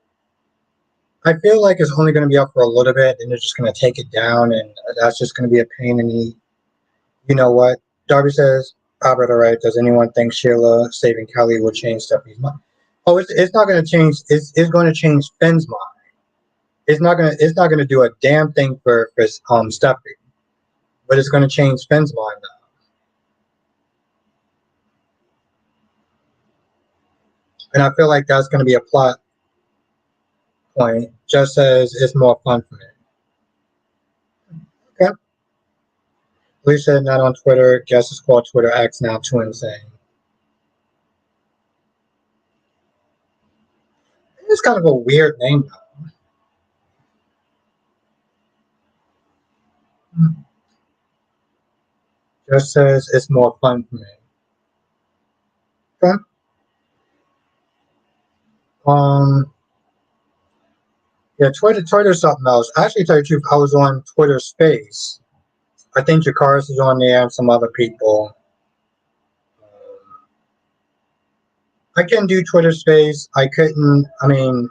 I feel like it's only going to be up for a little bit, and they're just going to take it down, and that's just going to be a pain in the. You know what? Darby says, Albert, all right. Does anyone think Sheila saving Kelly will change Stephanie's mind? Oh, it's not going to change. It's going to change Finn's mind. It's not gonna do a damn thing for Stephanie, but it's going to change Finn's mind though. And I feel like that's going to be a plot point, just as it's more fun for me. Okay. Lisa not on Twitter. Guess it's called Twitter X now. Too insane. It's kind of a weird name though. Just says it's more fun for me. Okay. Um. Yeah, Twitter's something else. Actually, to tell you the truth, I was on Twitter Space. I think Jakaris is on there and some other people. I can do Twitter Space. I couldn't. I mean,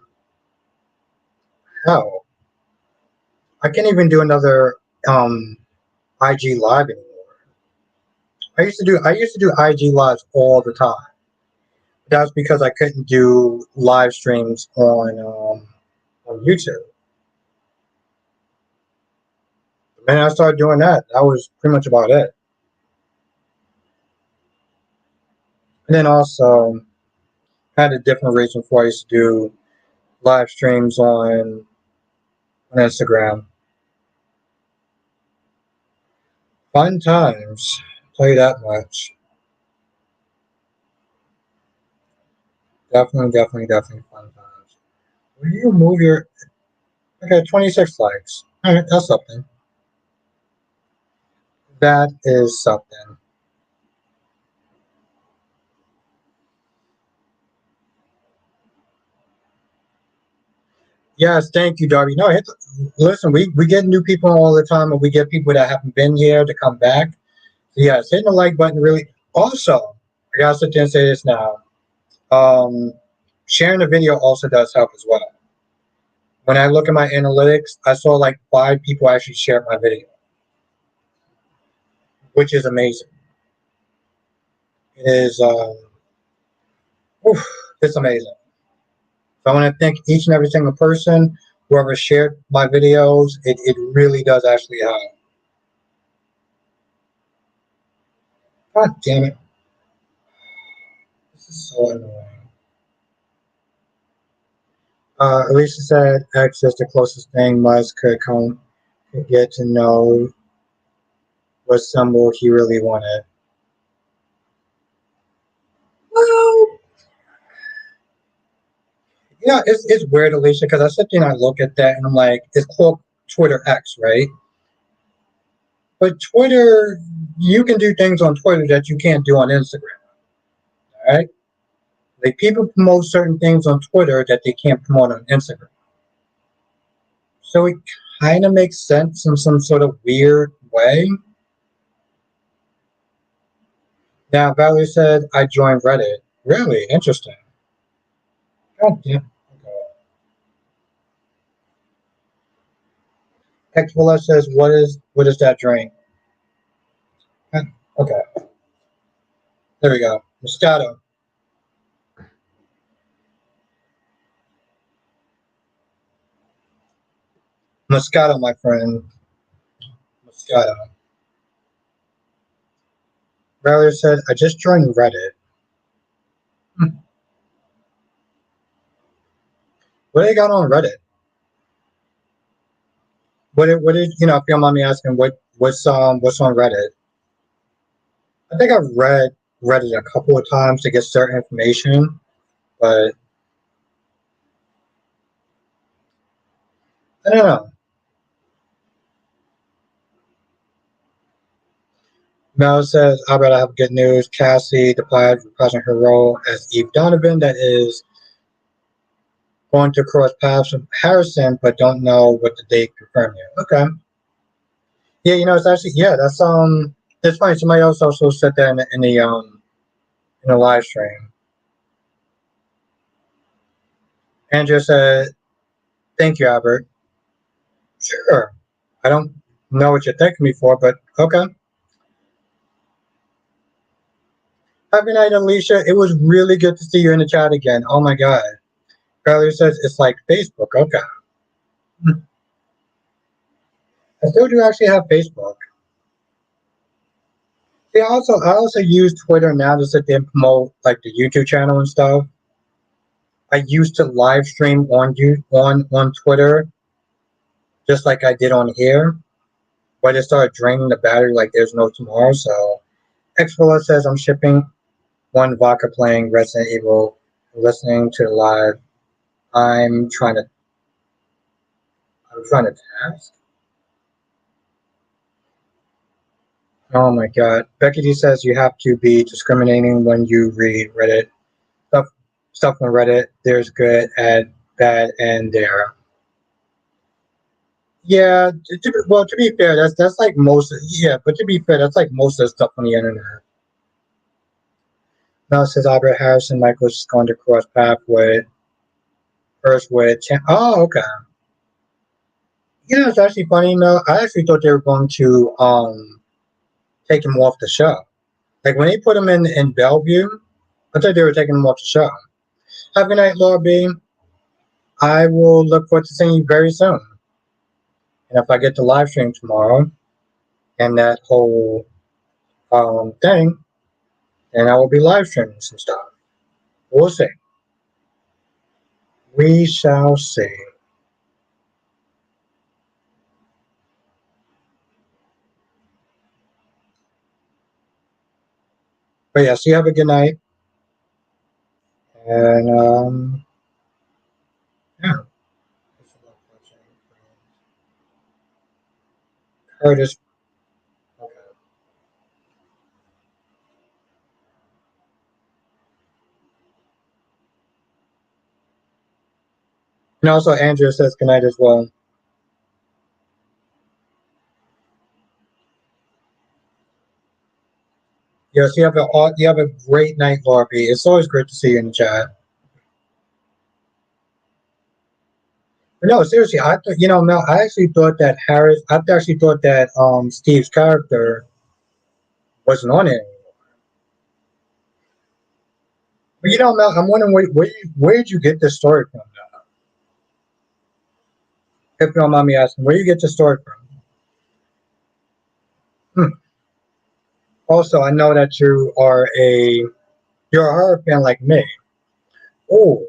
hell, I can't even do another IG live anymore. I used to do IG lives all the time. That's because I couldn't do live streams on YouTube. The minute I started doing that, that was pretty much about it. And then also I had a different reason for I used to do live streams on Instagram. Fun times, I'll tell you that much. Definitely fun times. Will you move your okay? 26 likes. All right, that's something. That is something. Yes, thank you, Darby. No, listen, we get new people all the time, and we get people that haven't been here to come back. So yes, hitting the like button really. Also, I gotta sit there and say this now. Um, Sharing the video also does help as well. When I look at my analytics, I saw like 5 people actually shared my video, which is amazing. It is, oof, it's amazing. So I want to thank each and every single person, whoever shared my videos. It really does actually help. God damn it. This is so annoying. Alicia said X is the closest thing Musk could get to know what symbol he really wanted. Well, yeah, it's weird, Alicia, because I sit there and I look at that and I'm like, it's called Twitter X, right? But Twitter, you can do things on Twitter that you can't do on Instagram, right? Like people promote certain things on Twitter that they can't promote on Instagram. So it kind of makes sense in some sort of weird way. Now, Valerie said, I joined Reddit. Really? Interesting. God damn. Exvilla says, what is that drink? Okay, there we go. Moscato. Moscato, my friend. Moscato. Valerie said, I just joined Reddit. Hmm. What do they got on Reddit? What did you know? If you don't mind me asking, what's on Reddit? I think I've read Reddit a couple of times to get certain information, but I don't know. Mel says, I bet I have good news. Cassie, the pilot reprising her role as Eve Donovan, that is going to cross paths with Harrison, but don't know what the date confirmed yet. Okay. Yeah, it's actually it's funny. Somebody else also said that in the live stream. Andrea said, thank you, Albert. Sure. I don't know what you're thanking me for, but okay. Happy night, Alicia. It was really good to see you in the chat again. Oh my god. Carly says it's like Facebook. Okay. I still do actually have Facebook. See, I also use Twitter now to sit there and promote like the YouTube channel and stuff. I used to live stream on Twitter just like I did on here, but it started draining the battery like there's no tomorrow. So Xfilla says I'm shipping one vodka playing Resident Evil, listening to the live. I'm trying to I'm trying to task. Oh my god. Becky D says you have to be discriminating when you read Reddit. Stuff stuff on Reddit, there's good and bad and there. Yeah, well, to be fair, that's like most. Yeah, but to be fair, that's like most of the stuff on the internet. Now it says Albert Harrison Michael's just going to cross path with first with. Oh, okay. It's actually funny. I actually thought they were going to take him off the show. Like when they put him in Bellevue, I thought they were taking him off the show. Have a good night, Laura B. I will look forward to seeing you very soon. And if I get to live stream tomorrow and that whole thing, then I will be live streaming some stuff. We'll see. We shall see. But yes, you have a good night. And yeah. Curtis. Okay. And also Andrea says good night as well. Yes, you have a great night, Laura B. It's always great to see you in the chat. But no, seriously, I thought Mel, I actually thought that Steve's character wasn't on it anymore. But Mel, I'm wondering where did you get this story from? Now? If you don't mind me asking, where do you get this story from? Hmm. Also, I know that you're a horror fan like me. Oh,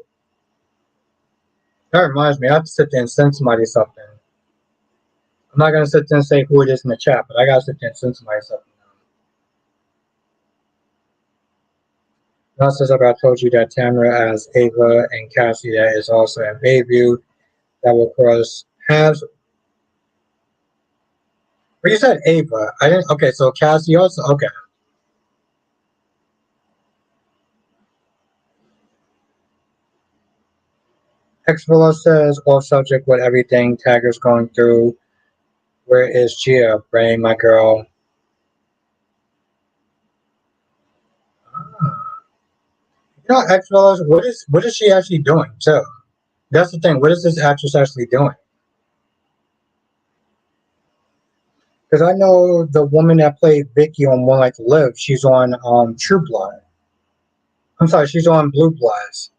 that reminds me, I have to sit there and send somebody something. I'm not gonna sit there and say who it is in the chat, but I gotta sit there and send somebody something. Now says I told you that Tamara as Ava and Cassie that is also in Bayview that will cross paths. But you said Ava. I didn't okay, so Cassie also okay. Xvilla says off subject with everything Tagger's going through. Where is Gia? Bring my girl. Ah. Xvilla, what is she actually doing too? That's the thing. What is this actress actually doing? Because I know the woman that played Vicky on One Life to Live, she's on True Blood. I'm sorry, she's on Blue Bloods.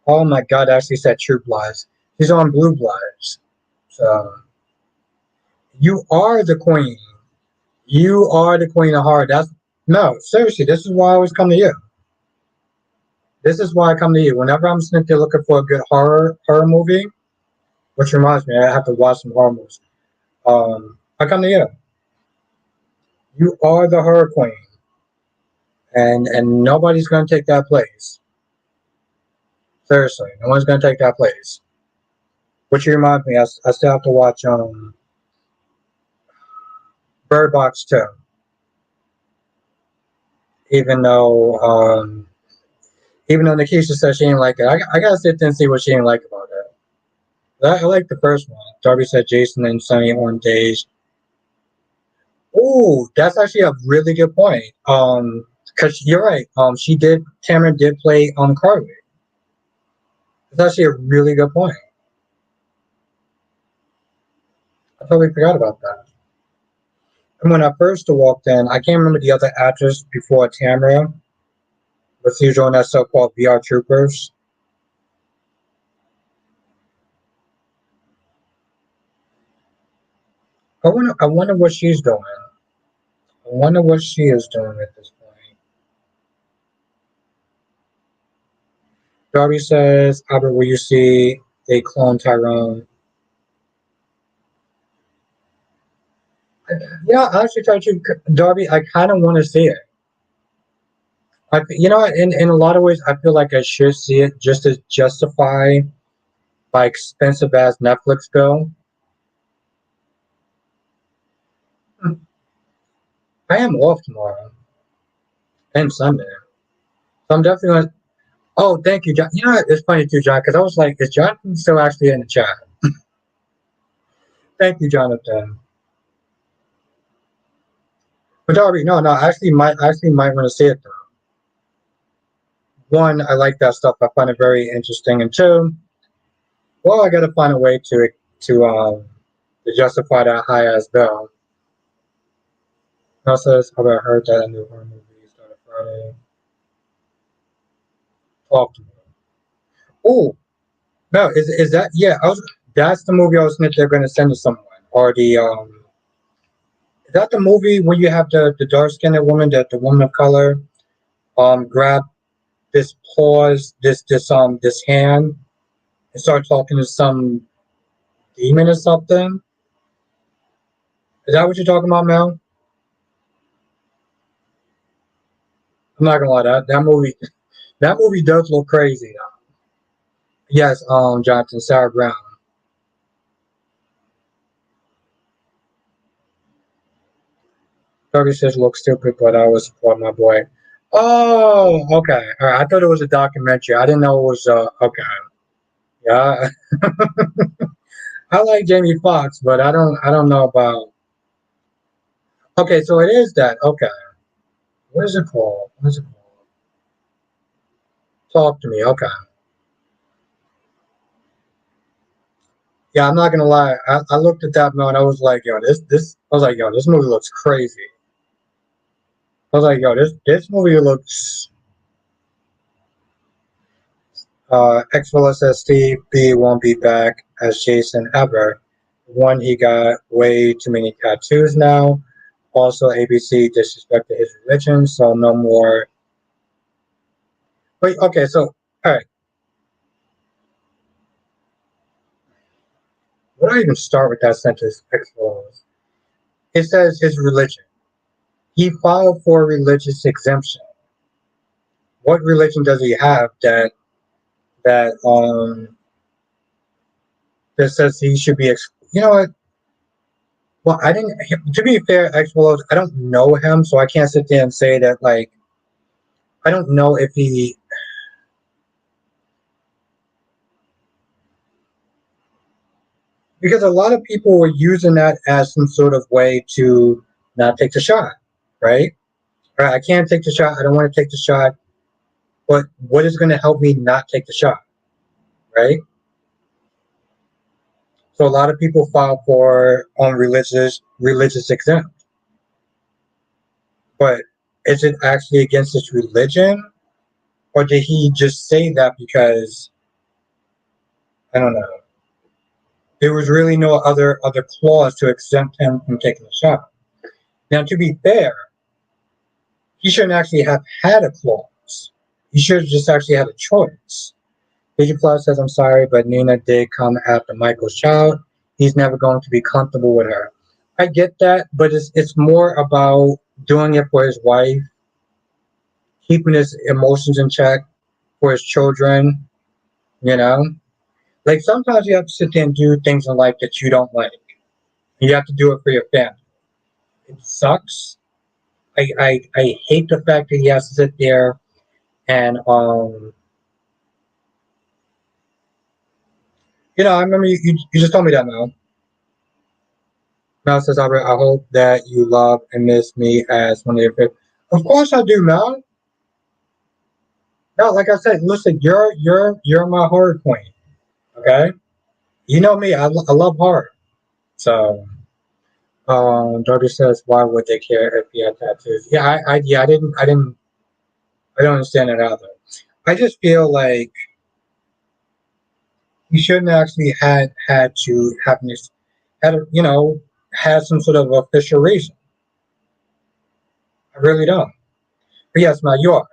Oh my God, I actually said True Bloods. She's on Blue Bloods. So you are the queen. You are the queen of horror. That's no, seriously. This is why I always come to you. This is why I come to you. Whenever I'm sitting there looking for a good horror movie, which reminds me, I have to watch some horror movies. I come to you. You are the horror queen, and nobody's gonna take that place. Seriously, no one's gonna take that place. Which reminds me, I still have to watch Bird Box 2, even though Nikisha said she didn't like it. I gotta sit there and see what she didn't like about it. I like the first one. Darby said Jason and Sunny on days. Oh, that's actually a really good point. Because you're right. Tamara did play Carly. That's actually a really good point. I totally forgot about that. And when I first walked in, I can't remember the other actress before Tamara, but she was on that so-called VR Troopers. I wonder what she's doing. I wonder what she is doing at this point. Darby says, Albert, will you see they clone Tyrone? Yeah, I actually told you, Darby, I kind of want to see it. In a lot of ways, I feel like I should see it just to justify my expensive ass Netflix bill. I am off tomorrow and Sunday, so I'm definitely going. Oh, thank you, John. You know, it's funny too, John, because I was like, is Jonathan still actually in the chat? Thank you, Jonathan. But Darby, no, I actually might want to see it though. One, I like that stuff. I find it very interesting, and two, well, I got to find a way to justify that high ass bill. Also, how about heard that a new horror movie started Friday? Talk to me. Oh no, is that yeah? That's the movie I was thinking they're going to send to someone, or the is that the movie where you have the dark skinned woman, the woman of color, grab this paws, this hand, and start talking to some demon or something? Is that what you're talking about, Mel? I'm not gonna lie, that movie does look crazy. Yes, Jonathan, Sarah Brown. Turkey says look stupid, but I was support my boy. Oh, okay. All right. I thought it was a documentary. I didn't know it was okay. Yeah. I like Jamie Foxx, but I don't know about okay, so it is that. Okay. What is it called? What is it called? Talk to me. Okay. Yeah, I'm not gonna lie. I looked at that man and I was like, yo, this I was like, yo, this movie looks crazy. I was like, yo, this movie looks X-Villa says Steve B won't be back as Jason ever. One, he got way too many tattoos now. Also, ABC disrespected his religion, so no more. Wait, okay, so, all right. Where do I even start with that sentence? It says his religion. He filed for religious exemption. What religion does he have that says he should be? You know what? Well, I didn't. To be fair, X I don't know him, so I can't sit there and say that. Like, I don't know if he. Because a lot of people were using that as some sort of way to not take the shot, right? All right, I can't take the shot. I don't want to take the shot. But what is going to help me not take the shot, right? So a lot of people file for on religious exempt. But is it actually against his religion? Or did he just say that because, I don't know, there was really no other clause to exempt him from taking a shot? Now, to be fair, he shouldn't actually have had a clause. He should have just actually had a choice. Vision Plus says, I'm sorry, but Nina did come after Michael's child. He's never going to be comfortable with her. I get that, but it's more about doing it for his wife, keeping his emotions in check for his children, you know? Like sometimes you have to sit there and do things in life that you don't like. You have to do it for your family. It sucks. I hate the fact that he has to sit there and I remember you just told me that, Mel. Mel says, Albert, I hope that you love and miss me as one of your favorite. Of course I do, Mel. No, like I said, listen, you're my horror queen. Okay? You know me, I love horror. So Darby says, why would they care if he had tattoos? Yeah, I don't understand it either. I just feel like he shouldn't actually had to have this had had some sort of official reason. I really don't. But yes, Mel,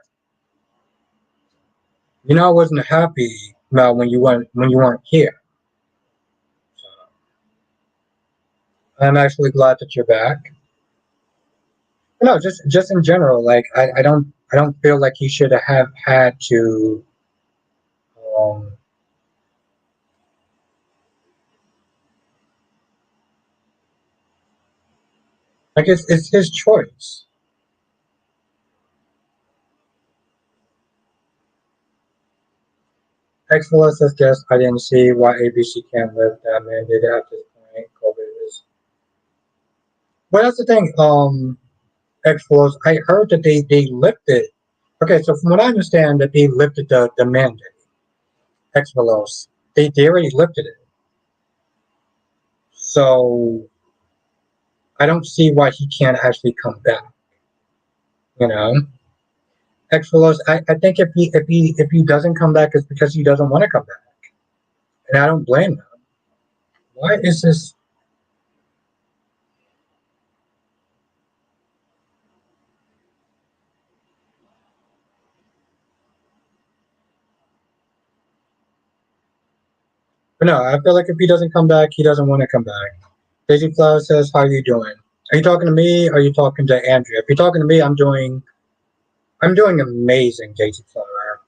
I wasn't happy, Mel, when you weren't here. So I'm actually glad that you're back. No, just in general, like I don't feel like he should have had to um like it's his choice. Excellence says guess I didn't see why ABC can't lift that mandate at this point. COVID is well that's the thing, X-Flows, I heard that they lifted. Okay, so from what I understand, that they lifted the mandate. X-Flows, they already lifted it. So I don't see why he can't actually come back. You know, X-Flows, I think if he doesn't come back, it's because he doesn't want to come back, and I don't blame him. Why is this? But no, I feel like if he doesn't come back, he doesn't want to come back. Daisy Flower says, "How are you doing? Are you talking to me? Or are you talking to Andrea? If you're talking to me, I'm doing amazing, Daisy Flower.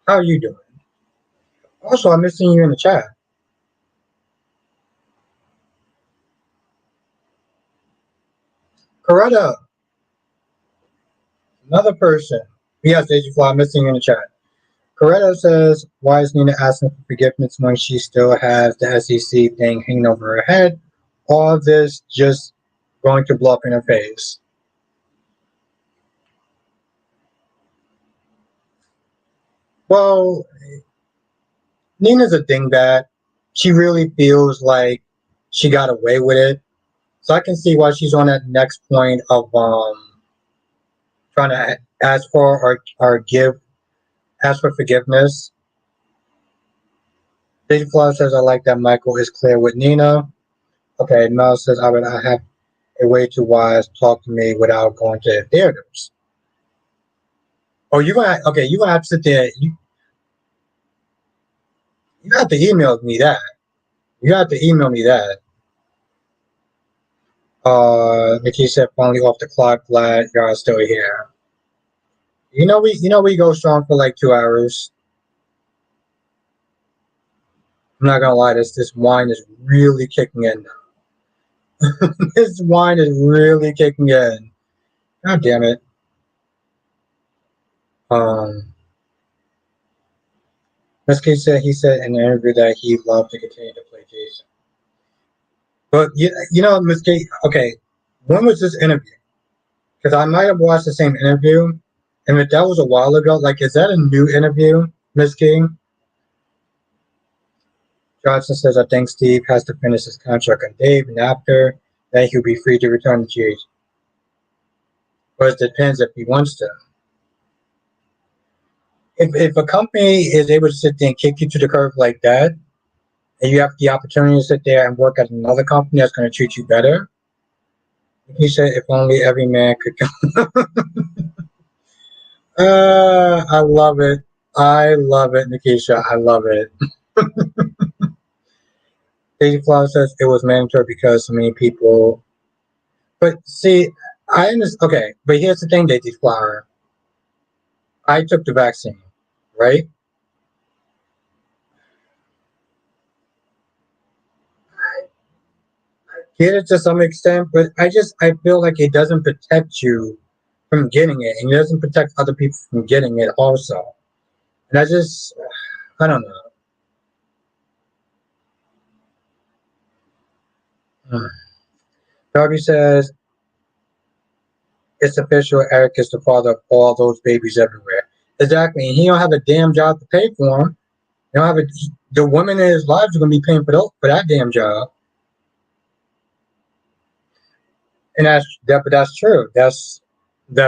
How are you doing? Also, I'm missing you in the chat. Coretta, another person. Yes, Daisy Flower, I'm missing you in the chat. Coretta says, why is Nina asking for forgiveness when she still has the SEC thing hanging over her head? All of this just going to blow up in her face. Well, Nina's a dingbat. She really feels like she got away with it. So I can see why she's on that next point of trying to ask for or ask for forgiveness. Daisy Flower says, I like that Michael is clear with Nina. Okay, Mel says, I have a way too wise talk to me without going to theaters. Oh, you're gonna have to sit there. You have to email me that. You have to email me that. Nikki said finally off the clock, glad y'all still here. We go strong for like 2 hours. I'm not gonna lie, this wine is really kicking in now. This wine is really kicking in. God damn it. Um Miss K said he said in an interview that he'd love to continue to play Jason. But Miss K, okay, when was this interview? Because I might have watched the same interview, and if that was a while ago, like, is that a new interview, Miss King? Johnson says, I think Steve has to finish his contract on Dave, and after then he'll be free to return to GH. But it depends if he wants to. If a company is able to sit there and kick you to the curb like that, and you have the opportunity to sit there and work at another company that's going to treat you better, he said, if only every man could come. I love it. I love it, Nikisha. I love it. Daisy Flower says it was mandatory because so many people. But see, I understand. Okay, but here's the thing, Daisy Flower. I took the vaccine, right? Get it to some extent, but I feel like it doesn't protect you from getting it, and it doesn't protect other people from getting it also. And I don't know. Darby says it's official. Eric is the father of all those babies everywhere. Exactly, and he don't have a damn job to pay for them. You don't have the women in his lives are gonna be paying for that damn job, and but that's true. That's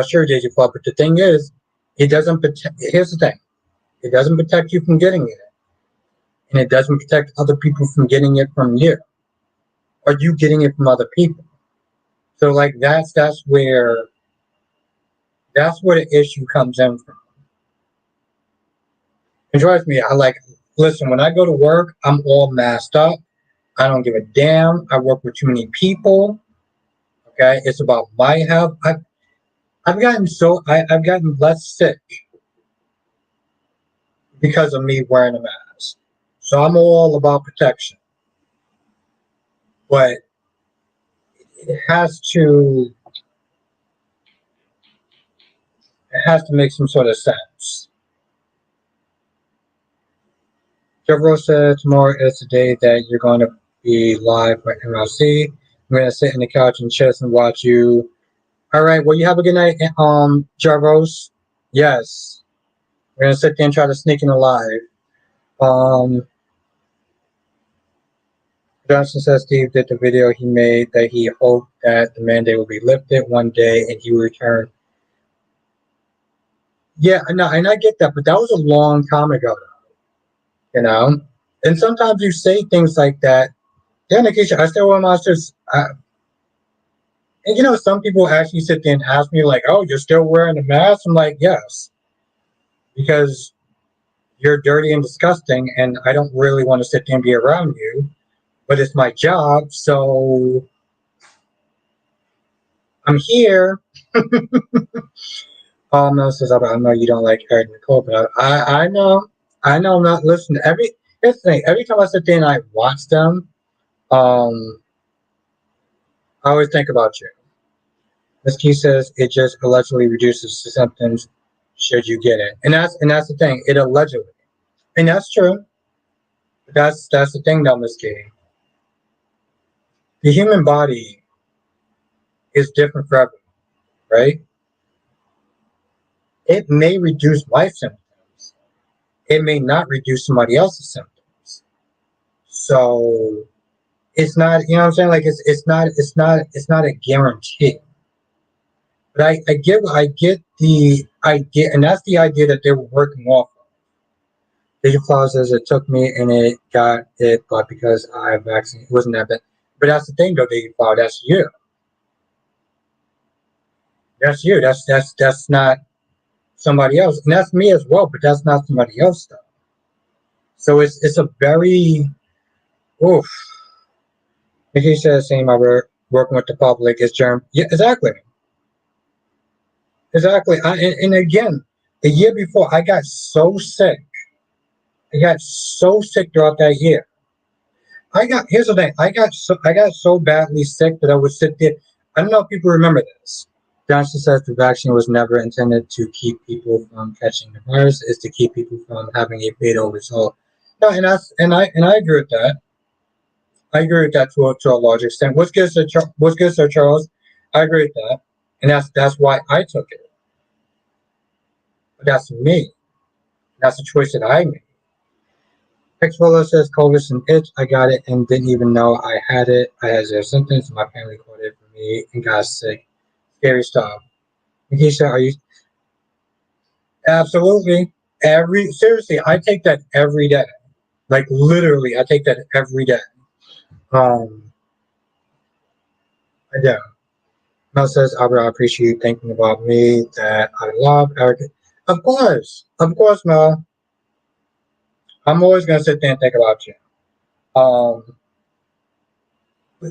true, JJ Club. But the thing is, it doesn't protect. Here's the thing: it doesn't protect you from getting it, and it doesn't protect other people from getting it from you, or you getting it from other people. So like that's where the issue comes in from. And trust me, listen, when I go to work, I'm all masked up. I don't give a damn. I work with too many people. Okay, it's about my health. I've gotten less sick because of me wearing a mask. So I'm all about protection. But it has to it has to make some sort of sense. Devereaux said tomorrow is the day that you're going to be live for MLC. I'm going to sit in the couch and chest and watch you. All right. Well, you have a good night, Jarvos. Yes. We're going to sit there and try to sneak in alive. Um, Johnson says Steve did the video he made that he hoped that the mandate will be lifted one day and he will return. Yeah, and I get that, but that was a long time ago, you know? And sometimes you say things like that. Yeah, Nikisha, I still wear monsters. And some people actually sit there and ask me, like, oh, you're still wearing a mask? I'm like, yes, because you're dirty and disgusting, and I don't really want to sit there and be around you, but it's my job, so I'm here. Mel says, I know you don't like Eric Nicole, but I know, I'm not listening. Here's the thing, every time I sit there and I watch them, um, I always think about you. Ms. Key says it just allegedly reduces the symptoms should you get it. And that's the thing, it allegedly. And that's true. But that's the thing though, Ms. Key. The human body is different for everyone, right? It may reduce my symptoms. It may not reduce somebody else's symptoms. So it's not, you know what I'm saying? Like it's not a guarantee. But I get, and that's the idea that they were working off of. Digital Cloud says it took me and it got it, but because I have vaccine, it wasn't that bad. But that's the thing, though, Digital Cloud. That's you. That's you. That's not somebody else, and that's me as well. But that's not somebody else, though. So it's a very oof. If he says same over working with the public is germ. Yeah, exactly, exactly. And again, the year before, I got so sick. I got so sick throughout that year. Here's the thing. I got so badly sick that I would sit there. I don't know if people remember this. Johnson says the vaccine was never intended to keep people from catching the virus. It's to keep people from having a fatal result. No, and I agree with that. I agree with that to a large extent. What's good, Sir Charles? I agree with that, and that's why I took it. But that's me. That's a choice that I made. Xrola says COVID and itch. I got it and didn't even know I had it. I had zero symptoms. My family caught it for me and got sick. Scary stuff. Nikisha, are you absolutely every seriously? I take that every day. Like literally, I take that every day. Um, I do. Mel says, Albert, I appreciate you thinking about me that I love. Eric. Of course, Mel. I'm always gonna sit there and think about you. Um,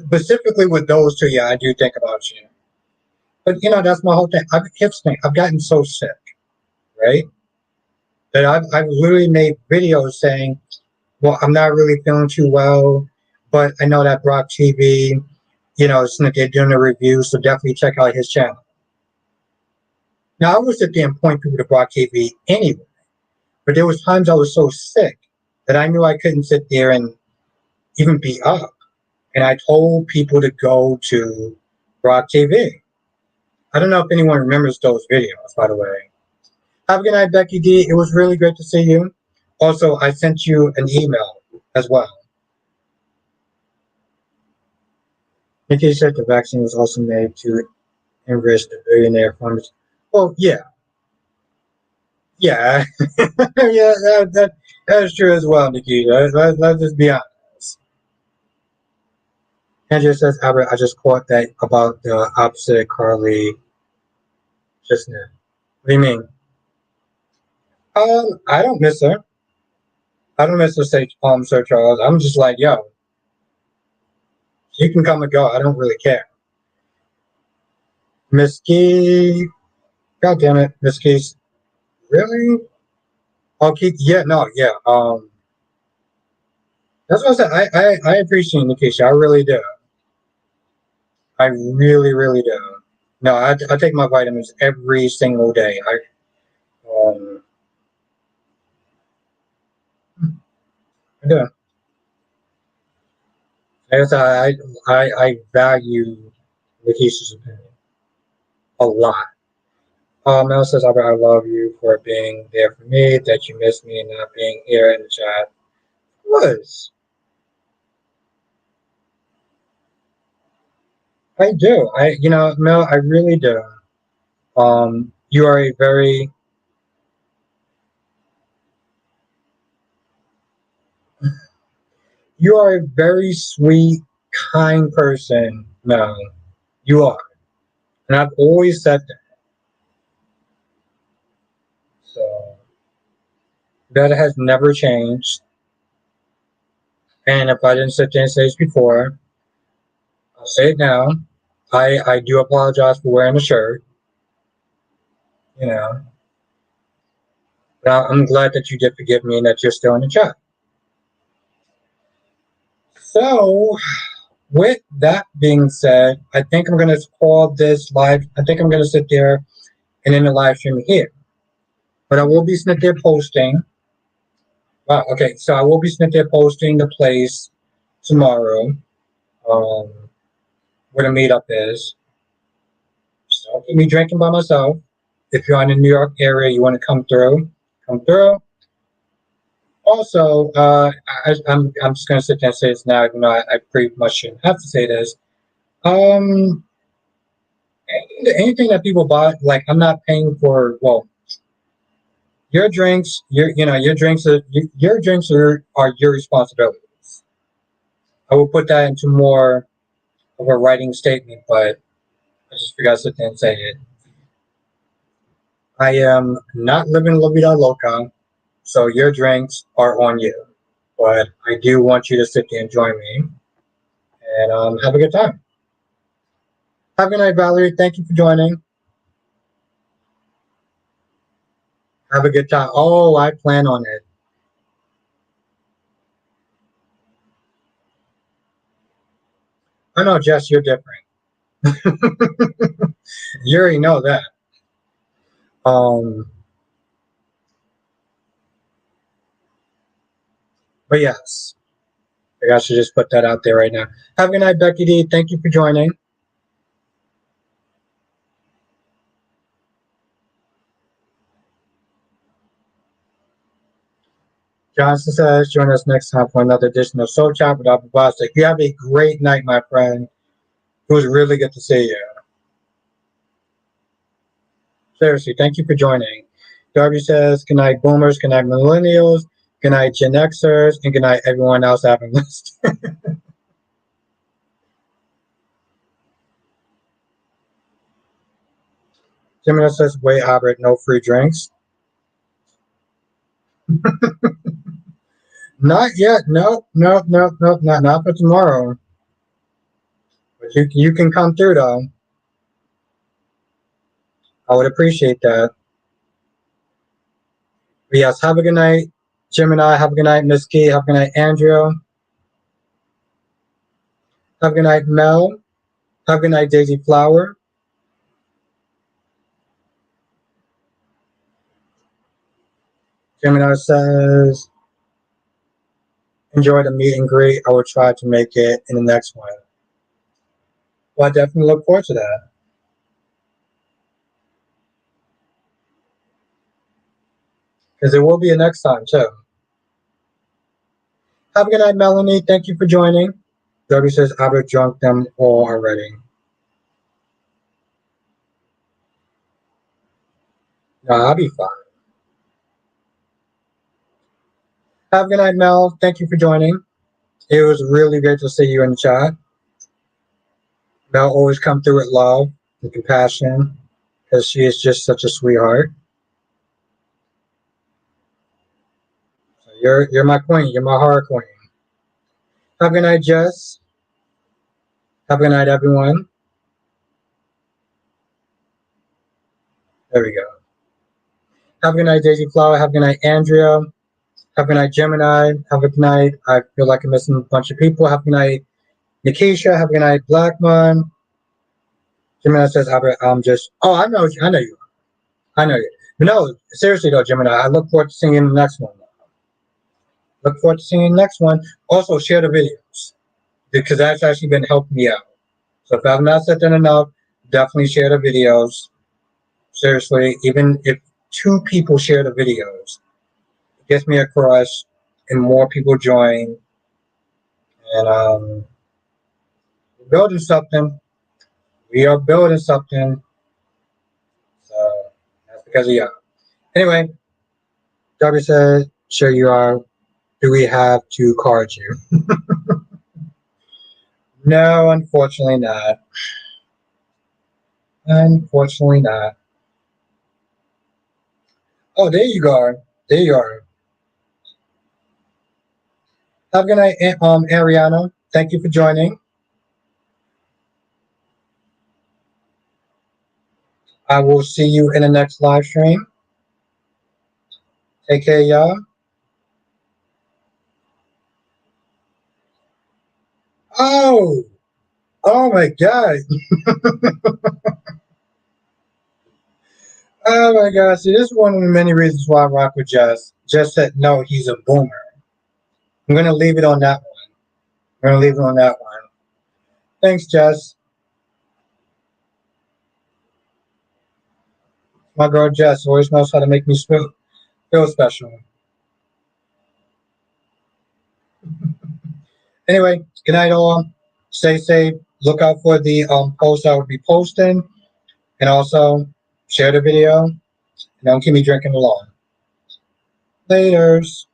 Specifically with those two, yeah, I do think about you. But that's my whole thing. Here's the thing. I've gotten so sick, right? That I've literally made videos saying, well, I'm not really feeling too well, but I know that Brock TV, they're doing a review, so definitely check out his channel. Now, I would sit there and point people to Brock TV anyway, but there was times I was so sick that I knew I couldn't sit there and even be up. And I told people to go to Brock TV. I don't know if anyone remembers those videos, by the way. Have a good night, Becky D. It was really great to see you. Also, I sent you an email as well. Nikki said the vaccine was also made to enrich the billionaire farmers. Well, yeah, yeah, yeah, that is true as well, Nikita. Let's just be honest. Andrea says, Albert, I just caught that about the opposite Carly just now. What do you mean? I don't miss her. I don't miss her, say, Sir Charles. I'm just like, yo, you can come and go. I don't really care. Miss Key, God damn it, Miss Keys. Really? I'll keep. Yeah, no, yeah. That's what I said. I appreciate Nikisha. I really do. I really, really do. No, I take my vitamins every single day. I do. I guess I value Nikisha's opinion a lot. Mel says, Albert, I love you for being there for me, that you miss me and not being here in the chat. Was. I do. Mel, I really do. You are a very, you are a very sweet, kind person, Mel. You are. And I've always said that. So that has never changed. And if I didn't sit there and say this before, I'll say it now. I do apologize for wearing the shirt, you know. But I'm glad that you did forgive me and that you're still in the chat. So, with that being said, I think I'm going to call this live. I think I'm going to sit there and in the live stream here. But I will be sitting there posting. Wow, okay, so I will be sitting there posting the place tomorrow, um, where the meetup is. So don't keep me drinking by myself. If you're in the New York area, you want to come through, come through. Also, I'm just gonna sit there and say this now, even though I pretty much shouldn't have to say this. Um, anything that people buy, like I'm not paying for. Well, your drinks, your drinks are your responsibilities. I will put that into more of a writing statement, but I just forgot to sit there and say it. I am not living La Vida Loca, so your drinks are on you. But I do want you to sit there and join me and have a good time. Have a good night, Valerie. Thank you for joining. Have a good time. Oh, I plan on it. I know, Jess, you're different. You already know that. Um, but yes, I should just put that out there right now. Have a good night, Becky D. Thank you for joining. Johnson says, join us next time for another edition of Soul Chat with Dr. Bostic. You have a great night, my friend. It was really good to see you. Seriously, thank you for joining. Darby says, good night, boomers, good night, millennials, good night, Gen Xers, and good night, everyone else I haven't listed. Jimmy says, wait, Albert, no free drinks. Not yet. No, not for tomorrow. But you can come through though. I would appreciate that. But yes, have a good night, Gemini. Have a good night, Miss Key. Have a good night, Andrea. Have a good night, Mel. Have a good night, Daisy Flower. Gemini says, enjoy the meet and greet. I will try to make it in the next one. Well, I definitely look forward to that. Because it will be a next time, too. Have a good night, Melanie. Thank you for joining. Debbie says, I've drunk them all already. No, I'll be fine. Have a good night, Mel. Thank you for joining. It was really great to see you in the chat. Mel always come through with love and compassion because she is just such a sweetheart. So you're my queen. You're my heart queen. Have a good night, Jess. Have a good night, everyone. There we go. Have a good night, Daisy Flower. Have a good night, Andrea. Have a good night, Gemini. Have a good night. I feel like I'm missing a bunch of people. Have a good night, Nikisha. Have a good night, Blackman. Gemini says, Albert, I'm just. Oh, I know you. I know you. But no, seriously though, Gemini, I look forward to seeing you in the next one. Look forward to seeing you in the next one. Also, share the videos because that's actually been helping me out. So if I've not said that enough, definitely share the videos. Seriously, even if 2 people share the videos, it gets me across and more people join. And we're building something. We are building something. So that's because of y'all. Anyway, W said, sure you are. Do we have to card you? No, unfortunately not. Unfortunately not. Oh, there you go. There you are. Have a good night, Ariana. Thank you for joining. I will see you in the next live stream. Take care, y'all. Oh, oh my God. Oh my gosh. See, this is one of the many reasons why I rock with Jess. Jess said, no, he's a boomer. I'm going to leave it on that one. I'm going to leave it on that one. Thanks, Jess. My girl Jess always knows how to make me feel special. Anyway, good night, all. Stay safe. Look out for the post I will be posting. And also, share the video. And don't keep me drinking alone. Laters.